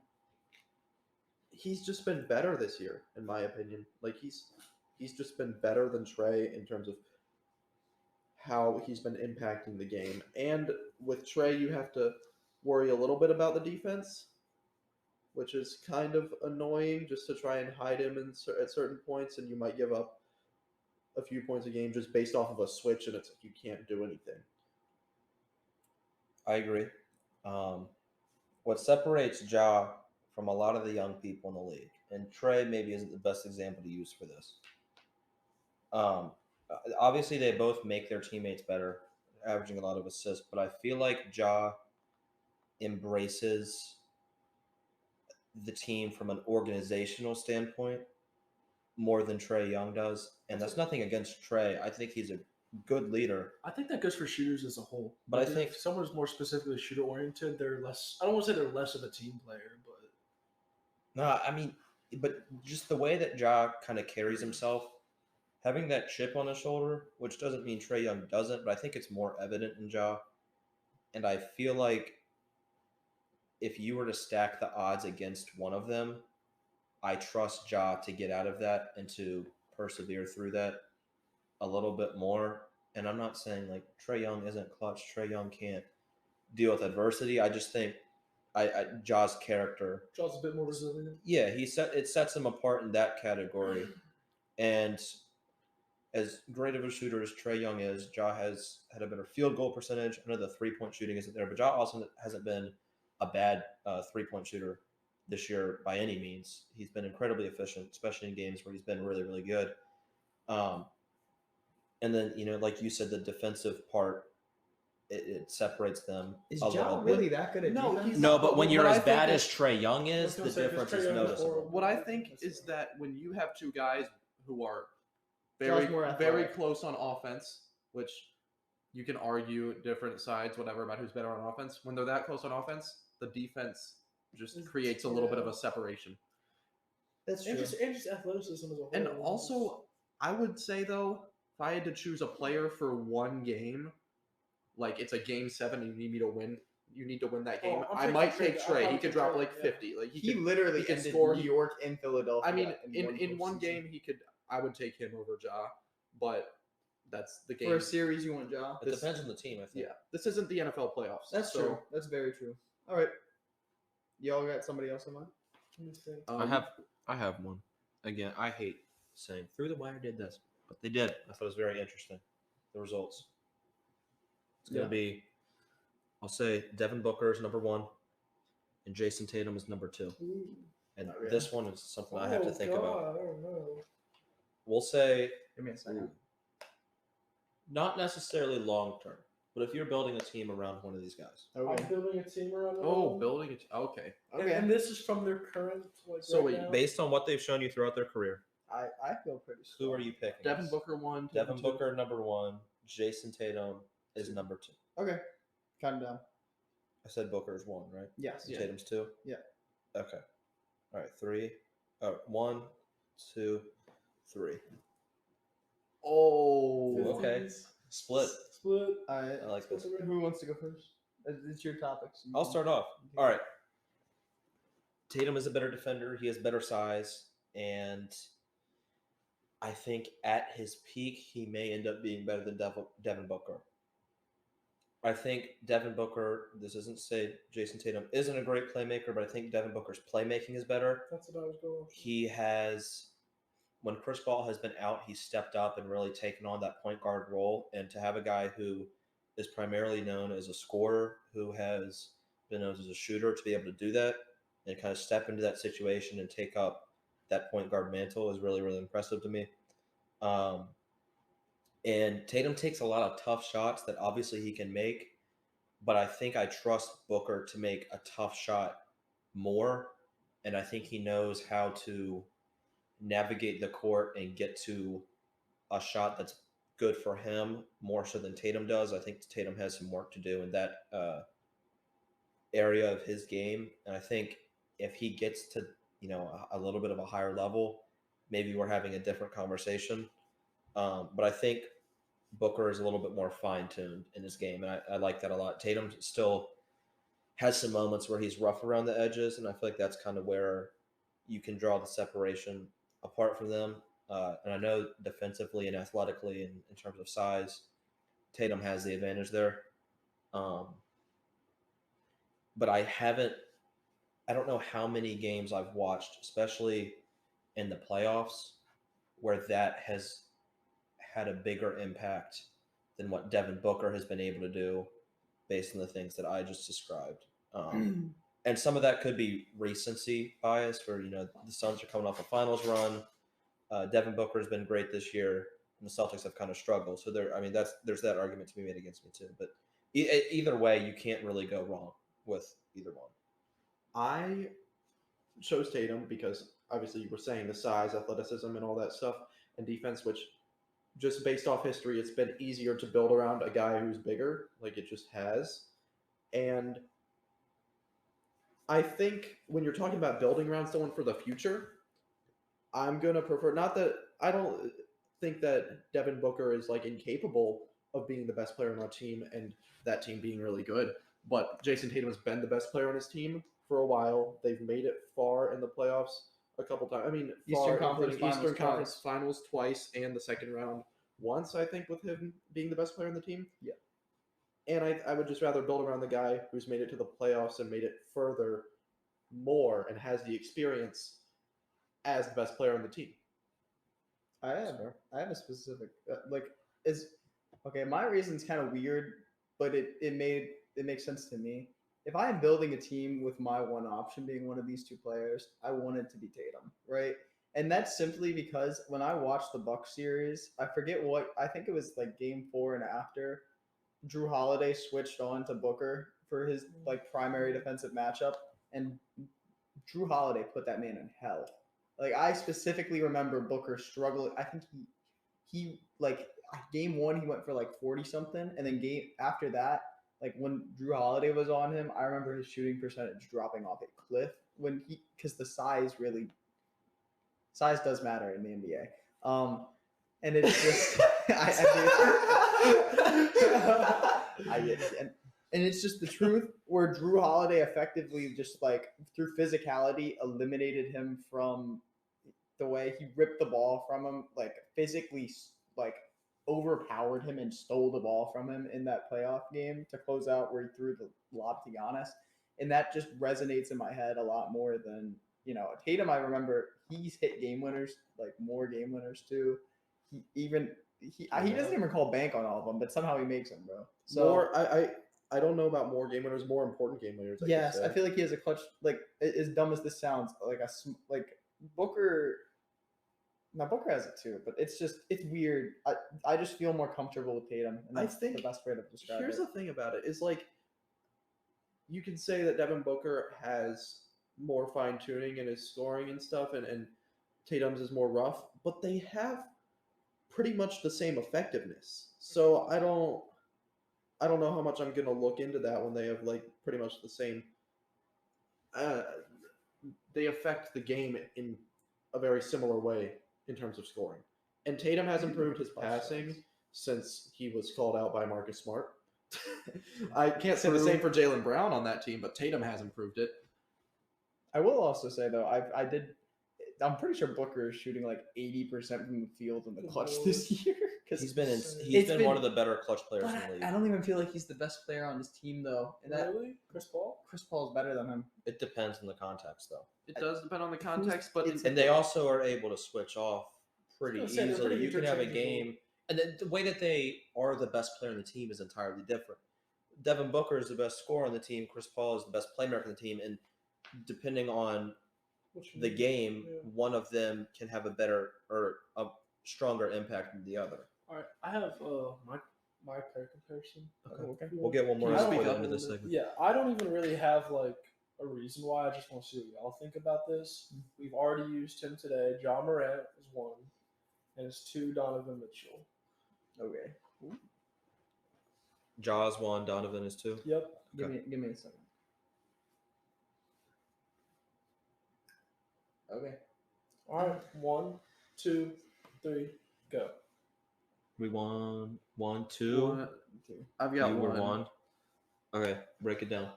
he's just been better this year, in my opinion. Like he's just been better than Trae in terms of how he's been impacting the game. And with Trae, you have to worry a little bit about the defense, which is kind of annoying, just to try and hide him at certain points, and you might give up a few points a game just based off of a switch, and it's like you can't do anything. I agree. What separates Ja from a lot of the young people in the league, and Trae maybe isn't the best example to use for this. Obviously, they both make their teammates better, averaging a lot of assists, but I feel like Ja embraces the team from an organizational standpoint more than Trae Young does. And that's nothing against Trae. I think he's a good leader. I think that goes for shooters as a whole. But I if think- someone's more specifically shooter oriented, they're less. I don't want to say they're less of a team player, but No, I mean, but just the way that Ja kind of carries himself, having that chip on his shoulder, which doesn't mean Trae Young doesn't, but I think it's more evident in Ja. And I feel like if you were to stack the odds against one of them, I trust Ja to get out of that and to persevere through that a little bit more. And I'm not saying like Trae Young isn't clutch. Trae Young can't deal with adversity. I just think Ja's character, Ja's a bit more resilient. yeah, it sets him apart in that category. And as great of a shooter as Trae Young is, Ja has had a better field goal percentage. I know the 3-point shooting isn't there, but Ja also hasn't been a bad 3-point shooter this year by any means. He's been incredibly efficient, especially in games where he's been really, really good. And then, like you said, the defensive part, it separates them Is a Ja little really bit. that good at No, defense? he's No, not. but when What you're I as bad think as Trae Young is, I was the gonna say, 'cause difference Trae is Young is noticeable. horrible. What I think is that when you have two guys who are Ja's more very athletic. close on offense, which you can argue different sides, whatever, about who's better on offense. When they're that close on offense, the defense just It's- creates a little bit of yeah. a separation. That's true. And just athleticism as a whole. And also, I would say though, if I had to choose a player for one game, like it's a game 7 and you need me to win, you need to win that game. I'm I taking might Trey. take I'll Trey. He probably could take drop Trey, like yeah. 50. Like He literally he could ended score. New York and Philadelphia. I mean, in in one postseason. game he could. I would take him over Ja, but that's the game. For a series, you want Ja. It depends on the team, I think. Yeah, this isn't the NFL playoffs. That's so, true. That's very true. All right. Y'all got somebody else in mind? Let me think. I have one. Again, I hate saying through the wire did this, but they did. I thought it was very interesting. The results. It's gonna be, I'll say Devin Booker is number 1, and Jason Tatum is number 2. Ooh. And Not really. this one is something I have to think about. I don't know. We'll say Give me a second. not necessarily long term, but if you're building a team around one of these guys, Okay. I'm building a team around. Oh, building it. Okay. Okay. And this is from their current. Like, So right wait, now. based on what they've shown you throughout their career, I feel pretty strong. who are you picking? Devin Booker 1. Devin Tatum 2. Booker number 1. Jason Tatum is number 2. Okay. Count down. I said Booker is 1, right? Yes. Yeah. Tatum's 2. Yeah. Okay. All right. 3. 1, 2, 3. Oh. Okay. Split. Split. All right. I like this. Who wants to go first? It's your topics. I'll start off. All right. Tatum is a better defender. He has better size, and I think at his peak he may end up being better than Devin Booker. I think Devin Booker. This isn't to say Jason Tatum isn't a great playmaker, but I think Devin Booker's playmaking is better. That's what I was going. He has, when Chris Paul has been out, he's stepped up and really taken on that point guard role. And to have a guy who is primarily known as a scorer, who has been known as a shooter, to be able to do that and kind of step into that situation and take up that point guard mantle is really, really impressive to me. And Tatum takes a lot of tough shots that obviously he can make, but I think I trust Booker to make a tough shot more. And I think he knows how to navigate the court and get to a shot that's good for him more so than Tatum does. I think Tatum has some work to do in that area of his game. And I think if he gets to, a little bit of a higher level, maybe we're having a different conversation. But I think Booker is a little bit more fine-tuned in his game, and I like that a lot. Tatum still has some moments where he's rough around the edges, and I feel like that's kind of where you can draw the separation apart from them. And I know defensively and athletically and in terms of size, Tatum has the advantage there. But I don't know how many games I've watched, especially in the playoffs, where that has had a bigger impact than what Devin Booker has been able to do based on the things that I just described. And some of that could be recency bias where, the Suns are coming off a finals run. Devin Booker has been great this year, and the Celtics have kind of struggled. So there's that argument to be made against me too. But either way, you can't really go wrong with either one. I chose Tatum because obviously you were saying the size, athleticism, and all that stuff, and defense, which just based off history, it's been easier to build around a guy who's bigger, like it just has. And I think when you're talking about building around someone for the future, I'm going to prefer, not that I don't think that Devin Booker is like incapable of being the best player on our team and that team being really good, but Jason Tatum has been the best player on his team for a while. They've made it far in the playoffs a couple times. I mean, Eastern Conference including Eastern Finals Conference Finals twice and the second round once, I think, with him being the best player on the team. Yeah. And I would just rather build around the guy who's made it to the playoffs and made it further more and has the experience as the best player on the team. I have a specific my reason's kind of weird, but it makes sense to me. If I am building a team with my one option being one of these two players, I want it to be Tatum, right? And that's simply because when I watched the Bucks series, I think it was like game 4 and after, Drew Holiday switched on to Booker for his like primary defensive matchup, and Drew Holiday put that man in hell. Like I specifically remember Booker struggling. I think he like game 1 he went for like 40 something, and then game after that, like when Drew Holiday was on him, I remember his shooting percentage dropping off a cliff when he because the size does matter in the NBA. And it's just and it's just the truth where Drew Holiday effectively just like through physicality eliminated him from the way he ripped the ball from him, like physically like overpowered him and stole the ball from him in that playoff game to close out where he threw the lob to Giannis. And that just resonates in my head a lot more than, Tatum. I remember he's hit game winners, like more game winners too. He doesn't even call bank on all of them, but somehow he makes them, bro. So more, I don't know about more game winners, more important game winners. Yes, I feel like he has a clutch. Like as dumb as this sounds, like Booker. Now Booker has it too, but it's weird. I just feel more comfortable with Tatum, and that's the best way to describe it. Here's the thing about it is like you can say that Devin Booker has more fine tuning in his scoring and stuff, and Tatum's is more rough, but they have pretty much the same effectiveness. So I don't know how much I'm gonna look into that when they have like pretty much the same. They affect the game in a very similar way in terms of scoring. And Tatum has improved his passing since he was called out by Marcus Smart. I can't say the same for Jaylen Brown on that team, but Tatum has improved it. I will also say though, I'm pretty sure Booker is shooting like 80% from the field in the clutch this year. Because he's been one of the better clutch players in the league. I don't even feel like he's the best player on his team though. And Really? Chris Paul? Chris Paul's better than him. It depends on the context, though. It does depend on the context, but and they also are able to switch off pretty I was gonna say, they're easily. pretty You can have a interchangeable. game, and the way that they are the best player on the team is entirely different. Devin Booker is the best scorer on the team. Chris Paul is the best playmaker on the team, and depending on the game, one of them can have a better or a stronger impact than the other. All right, I have my player comparison. Okay. We'll get one more Can you before speak the up end a of this little segment. bit? Yeah, I don't even really have like a reason why. I just want to see what y'all think about this. We've already used him today. John Morant is 1, and it's 2 Donovan Mitchell. Okay. Jaws 1, Donovan is 2. Yep. Give me a second. Okay. All right. 1, 2, 3, go. We won 1, 2. I've got You one. were 1. Okay, break it down.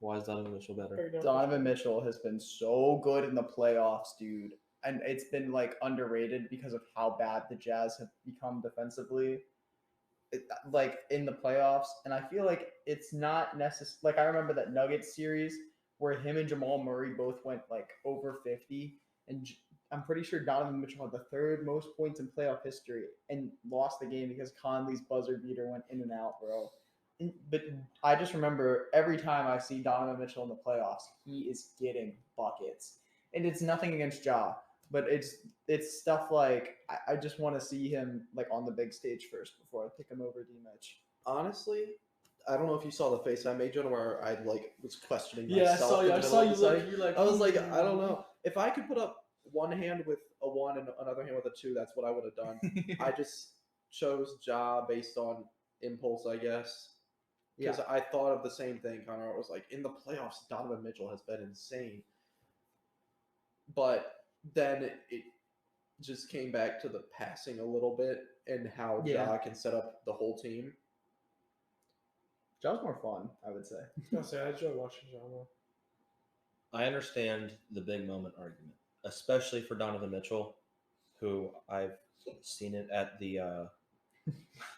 Why is Donovan Mitchell better? Donovan Mitchell has been so good in the playoffs, dude. And it's been like underrated because of how bad the Jazz have become defensively. Like in the playoffs. And I feel like it's not necessary. Like I remember that Nuggets series where him and Jamal Murray both went like over 50. And I'm pretty sure Donovan Mitchell had the 3rd most points in playoff history and lost the game because Conley's buzzer beater went in and out, bro. But I just remember every time I see Donovan Mitchell in the playoffs, he is getting buckets. And it's nothing against Ja, but it's stuff like I just want to see him like on the big stage first before I pick him over D-Mitch. Honestly, I don't know if you saw the face I made, Jonah, where I like was questioning Yeah, myself. I saw you look. You're like, I was like, I don't know. If I could put up one hand with a 1 and another hand with a 2, that's what I would have done. I just chose Ja based on impulse, I guess. Because I thought of the same thing, Connor. I was like, in the playoffs, Donovan Mitchell has been insane. But then it just came back to the passing a little bit and how Ja can set up the whole team. Ja's more fun, I would say. I enjoy watching Ja more. I understand the big moment argument, especially for Donovan Mitchell, who I've seen it at the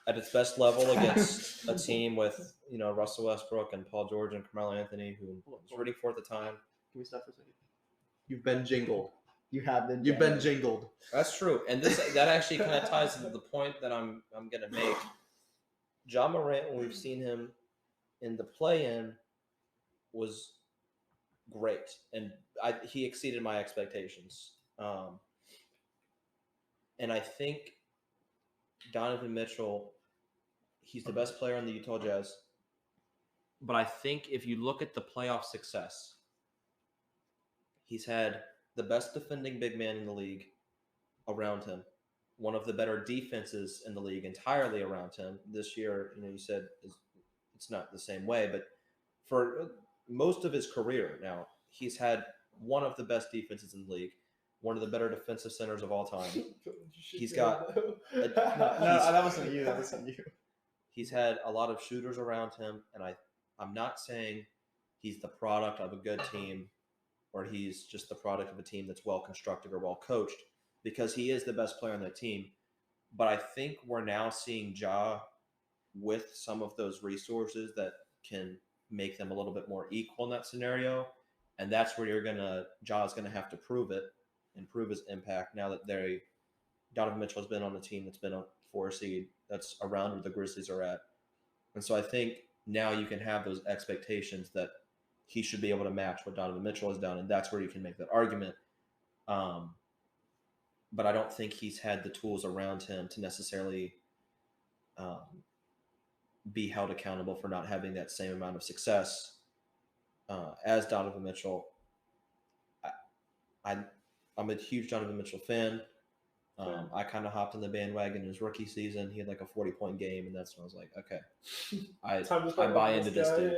at its best level against a team with Russell Westbrook and Paul George and Carmelo Anthony, who was rooting for at the time. Can we stop for a second? You've been jingled. You have been. You've been jingled. That's true, and that actually kind of ties into the point that I'm gonna make. Ja Morant, when we've seen him in the play-in, was great, and he exceeded my expectations. And I think Donovan Mitchell, he's the best player on the Utah Jazz. But I think if you look at the playoff success, he's had the best defending big man in the league around him, one of the better defenses in the league entirely around him. This year, you said it's not the same way, but for most of his career now, he's had one of the best defenses in the league, one of the better defensive centers of all time. He's got No, that wasn't you. That wasn't you. He's had a lot of shooters around him, and I'm not saying he's the product of a good team or he's just the product of a team that's well constructed or well coached, because he is the best player on that team. But I think we're now seeing Ja with some of those resources that can make them a little bit more equal in that scenario. And that's where Ja's gonna have to prove it and prove his impact now that Donovan Mitchell has been on a team that's been a 4 seed that's around where the Grizzlies are at. And so I think now you can have those expectations that he should be able to match what Donovan Mitchell has done, and that's where you can make that argument. But I don't think he's had the tools around him to necessarily be held accountable for not having that same amount of success as Donovan Mitchell. I'm a huge Donovan Mitchell fan. I kind of hopped on the bandwagon in his rookie season. He had like a 40-point game, and that's when I was like, okay, I buy into this dude.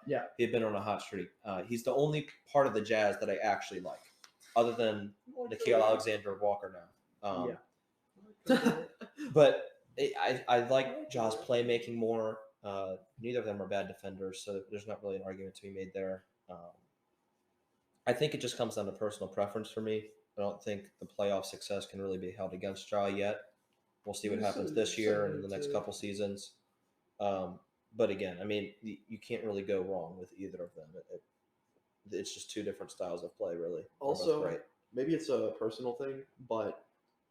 Yeah. He had been on a hot streak. He's the only part of the Jazz that I actually like, other than Nickeil Alexander-Walker now. But I like Ja's playmaking more. Neither of them are bad defenders, so there's not really an argument to be made there. I think it just comes down to personal preference for me. I don't think the playoff success can really be held against Ja yet. We'll see what happens this year and in the next couple seasons. But again, I mean, you can't really go wrong with either of them. It's just two different styles of play, really. Also, maybe it's a personal thing, but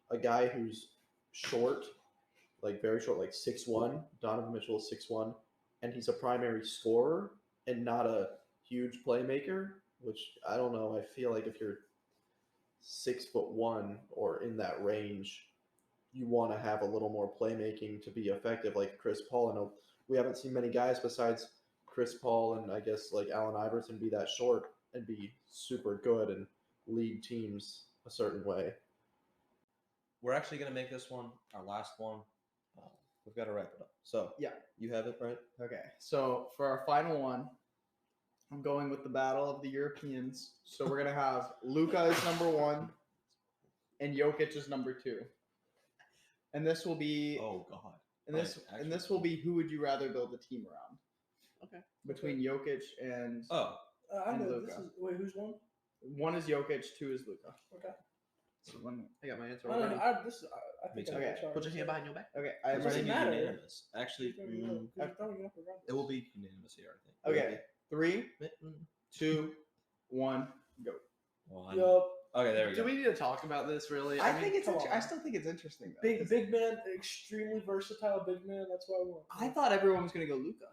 a guy who's short, like very short, like 6'1", Donovan Mitchell is 6'1", and he's a primary scorer and not a huge playmaker, which I don't know. I feel like if you're 6'1" or in that range, you want to have a little more playmaking to be effective, like Chris Paul. I know we haven't seen many guys besides Chris Paul and I guess like Allen Iverson be that short and be super good and lead teams a certain way. We're actually going to make this one our last one. We've got to wrap it up. So Yeah. You have it, right? Okay. So for our final one, I'm going with the battle of the Europeans. So we're gonna have Luka as number 1 and Jokic as number 2. And this will be Oh God. and this will be who would you rather build a team around? Okay. Between Jokic and Oh, I And know Luka. this is. Wait, who's one? 1 is Jokic, 2 is Luka. Okay. So one, I got my answer I don't already. know. I think Me too. I Okay. charge. Put your hand behind your back. okay, I am it's doesn't ready. gonna be matter. unanimous. Actually, it will be unanimous here, I think. Okay. 3, 2, 1, go. One. Yup. Okay, there we Do go. we need to talk about this really? I think it's come on. I still think it's interesting though. Big 'cause big man, extremely versatile big man. That's why I want. I thought everyone was gonna go Luka.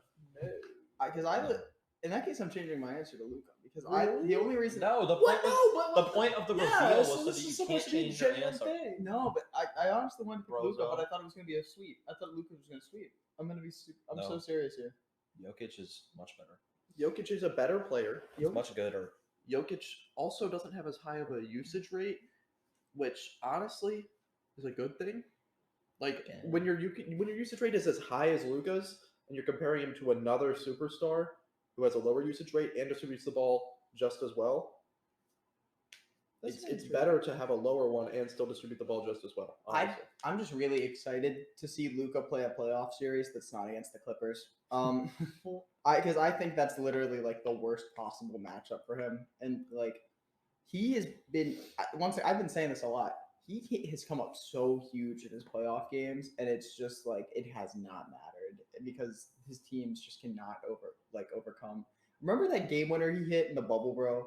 No. In that case I'm changing my answer to Luka because Really? the only reason No, the What? point No, was, but the point of the reveal yeah, was so so this that is you supposed can't to be a change your genuine answer. thing. No, but I honestly wanted to pick Luka, Brozo. but I thought it was gonna be a sweep. I thought Luka was gonna sweep. I'm gonna be I'm No. so serious here. Jokic is much better. Jokic is a better player. He's much gooder. Jokic also doesn't have as high of a usage rate, which honestly is a good thing. Like Yeah. when your usage rate is as high as Luka's, and you're comparing him to another superstar who has a lower usage rate and distributes the ball just as well, it's better to have a lower one and still distribute the ball just as well. Honestly. I'm just really excited to see Luka play a playoff series that's not against the Clippers. Because I think that's literally like the worst possible matchup for him, and like he has been. I've been saying this a lot. He has come up so huge in his playoff games, and it's just like it has not mattered because his teams just cannot overcome. Remember that game winner he hit in the bubble, bro?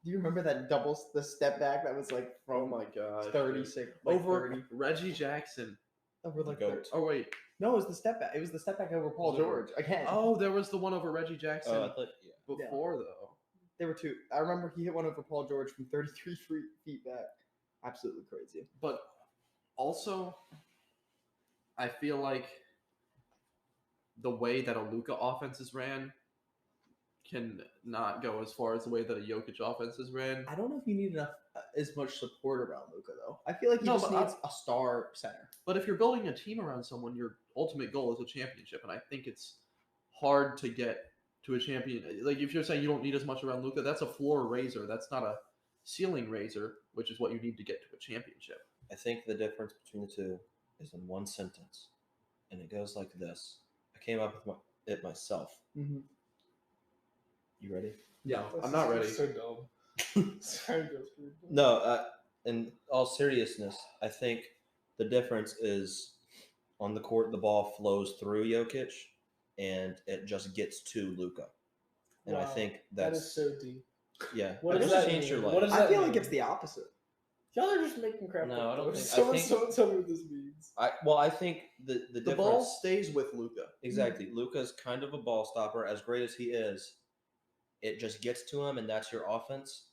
Do you remember that the step back that was like Oh from my god. 36 like Over 30 Reggie Jackson. over like Goat. 30. Oh wait. No, it was the step back. It was the step back over Paul Was it? George again. Oh, there was the one over Reggie Jackson Oh, I thought, yeah. before though. There were 2. I remember he hit one over Paul George from 33 feet back. Absolutely crazy. But also, I feel like the way that a Luka offense is ran can not go as far as the way that a Jokic offense is ran. I don't know if you need enough as much support around Luka though. I feel like he No, just but needs a star center. But if you're building a team around someone, your ultimate goal is a championship, and I think it's hard to get to a champion. Like if you're saying you don't need as much around Luka, that's a floor raiser. That's not a ceiling raiser, which is what you need to get to a championship. I think the difference between the two is in one sentence, and it goes like this. I came up with it myself. Mm-hmm. You ready? Yeah, That's I'm not ready. So dumb. Sorry, Joe. No, in all seriousness, I think the difference is on the court, the ball flows through Jokic, and it just gets to Luka. And I Wow, think that that's is so deep. yeah. What I does just that changed your mean? life. What does I that feel mean? like it's the opposite. Y'all are just making crap No, up. I don't though. think- I Someone, think- someone tell me what this means. I think the The ball difference stays with Luka. exactly. Luka's kind of a ball stopper, as great as he is. It just gets to him, and that's your offense.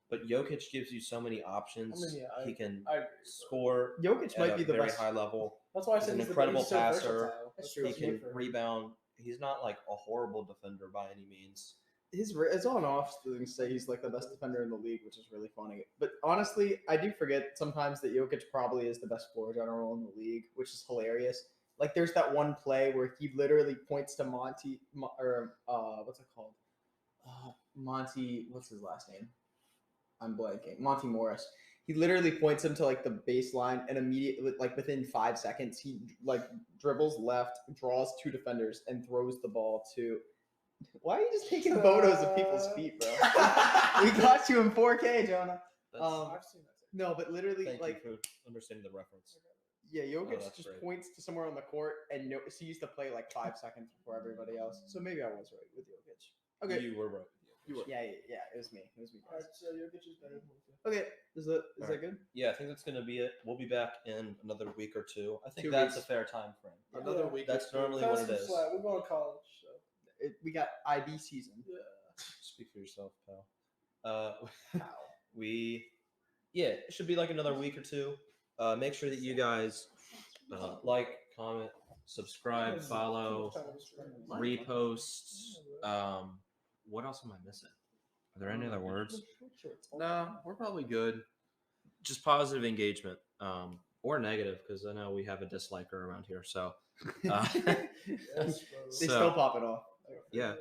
But Jokic gives you so many options. I mean, yeah, he can I agree. score Jokic at might a be the very best. high level. That's why I He's said an he's incredible he's so passer. versatile. That's That's true. He what's can good for him. rebound. He's not like a horrible defender by any means. His on and off things say he's like the best defender in the league, which is really funny. But honestly, I do forget sometimes that Jokic probably is the best floor general in the league, which is hilarious. Like there's that one play where he literally points to what's it called? Monty, what's his last name? I'm blanking. Monty Morris. He literally points him to like the baseline, and immediately, like within 5 seconds, he like dribbles left, draws two defenders, and throws the ball to. Why are you just taking photos of people's feet, bro? We got you in 4K, Jonah. That's, I've seen that. No, but literally, thank like, you for understanding the reference. yeah, Jokic that's just great. points to somewhere on the court and sees the play like 5 seconds before everybody else. So maybe I was right with Jokic. Okay. You were right. You were. Yeah, it was me. All right, so Jokic is better than Luka. Okay, is that Alright. good? Yeah, I think that's going to be it. We'll be back in another week or two. I think 2 that's weeks. a fair time frame. Another Yeah. week. That's or two. normally Cut what us it some is. slack. We're going to college, so We got IB season. yeah. Speak for yourself, pal. It should be like another week or two. Make sure that you guys like, comment, subscribe, follow, repost. What else am I missing? Are there any other words? No, we're probably good. Just positive engagement, or negative, because I know we have a disliker around here. So, Yes, bro. They So- still pop it off. yeah.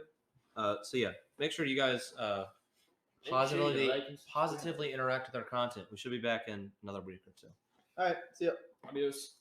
Make sure you guys Make sure you like and subscribe. positively interact with our content. We should be back in another week or two. All right, see ya. Adios.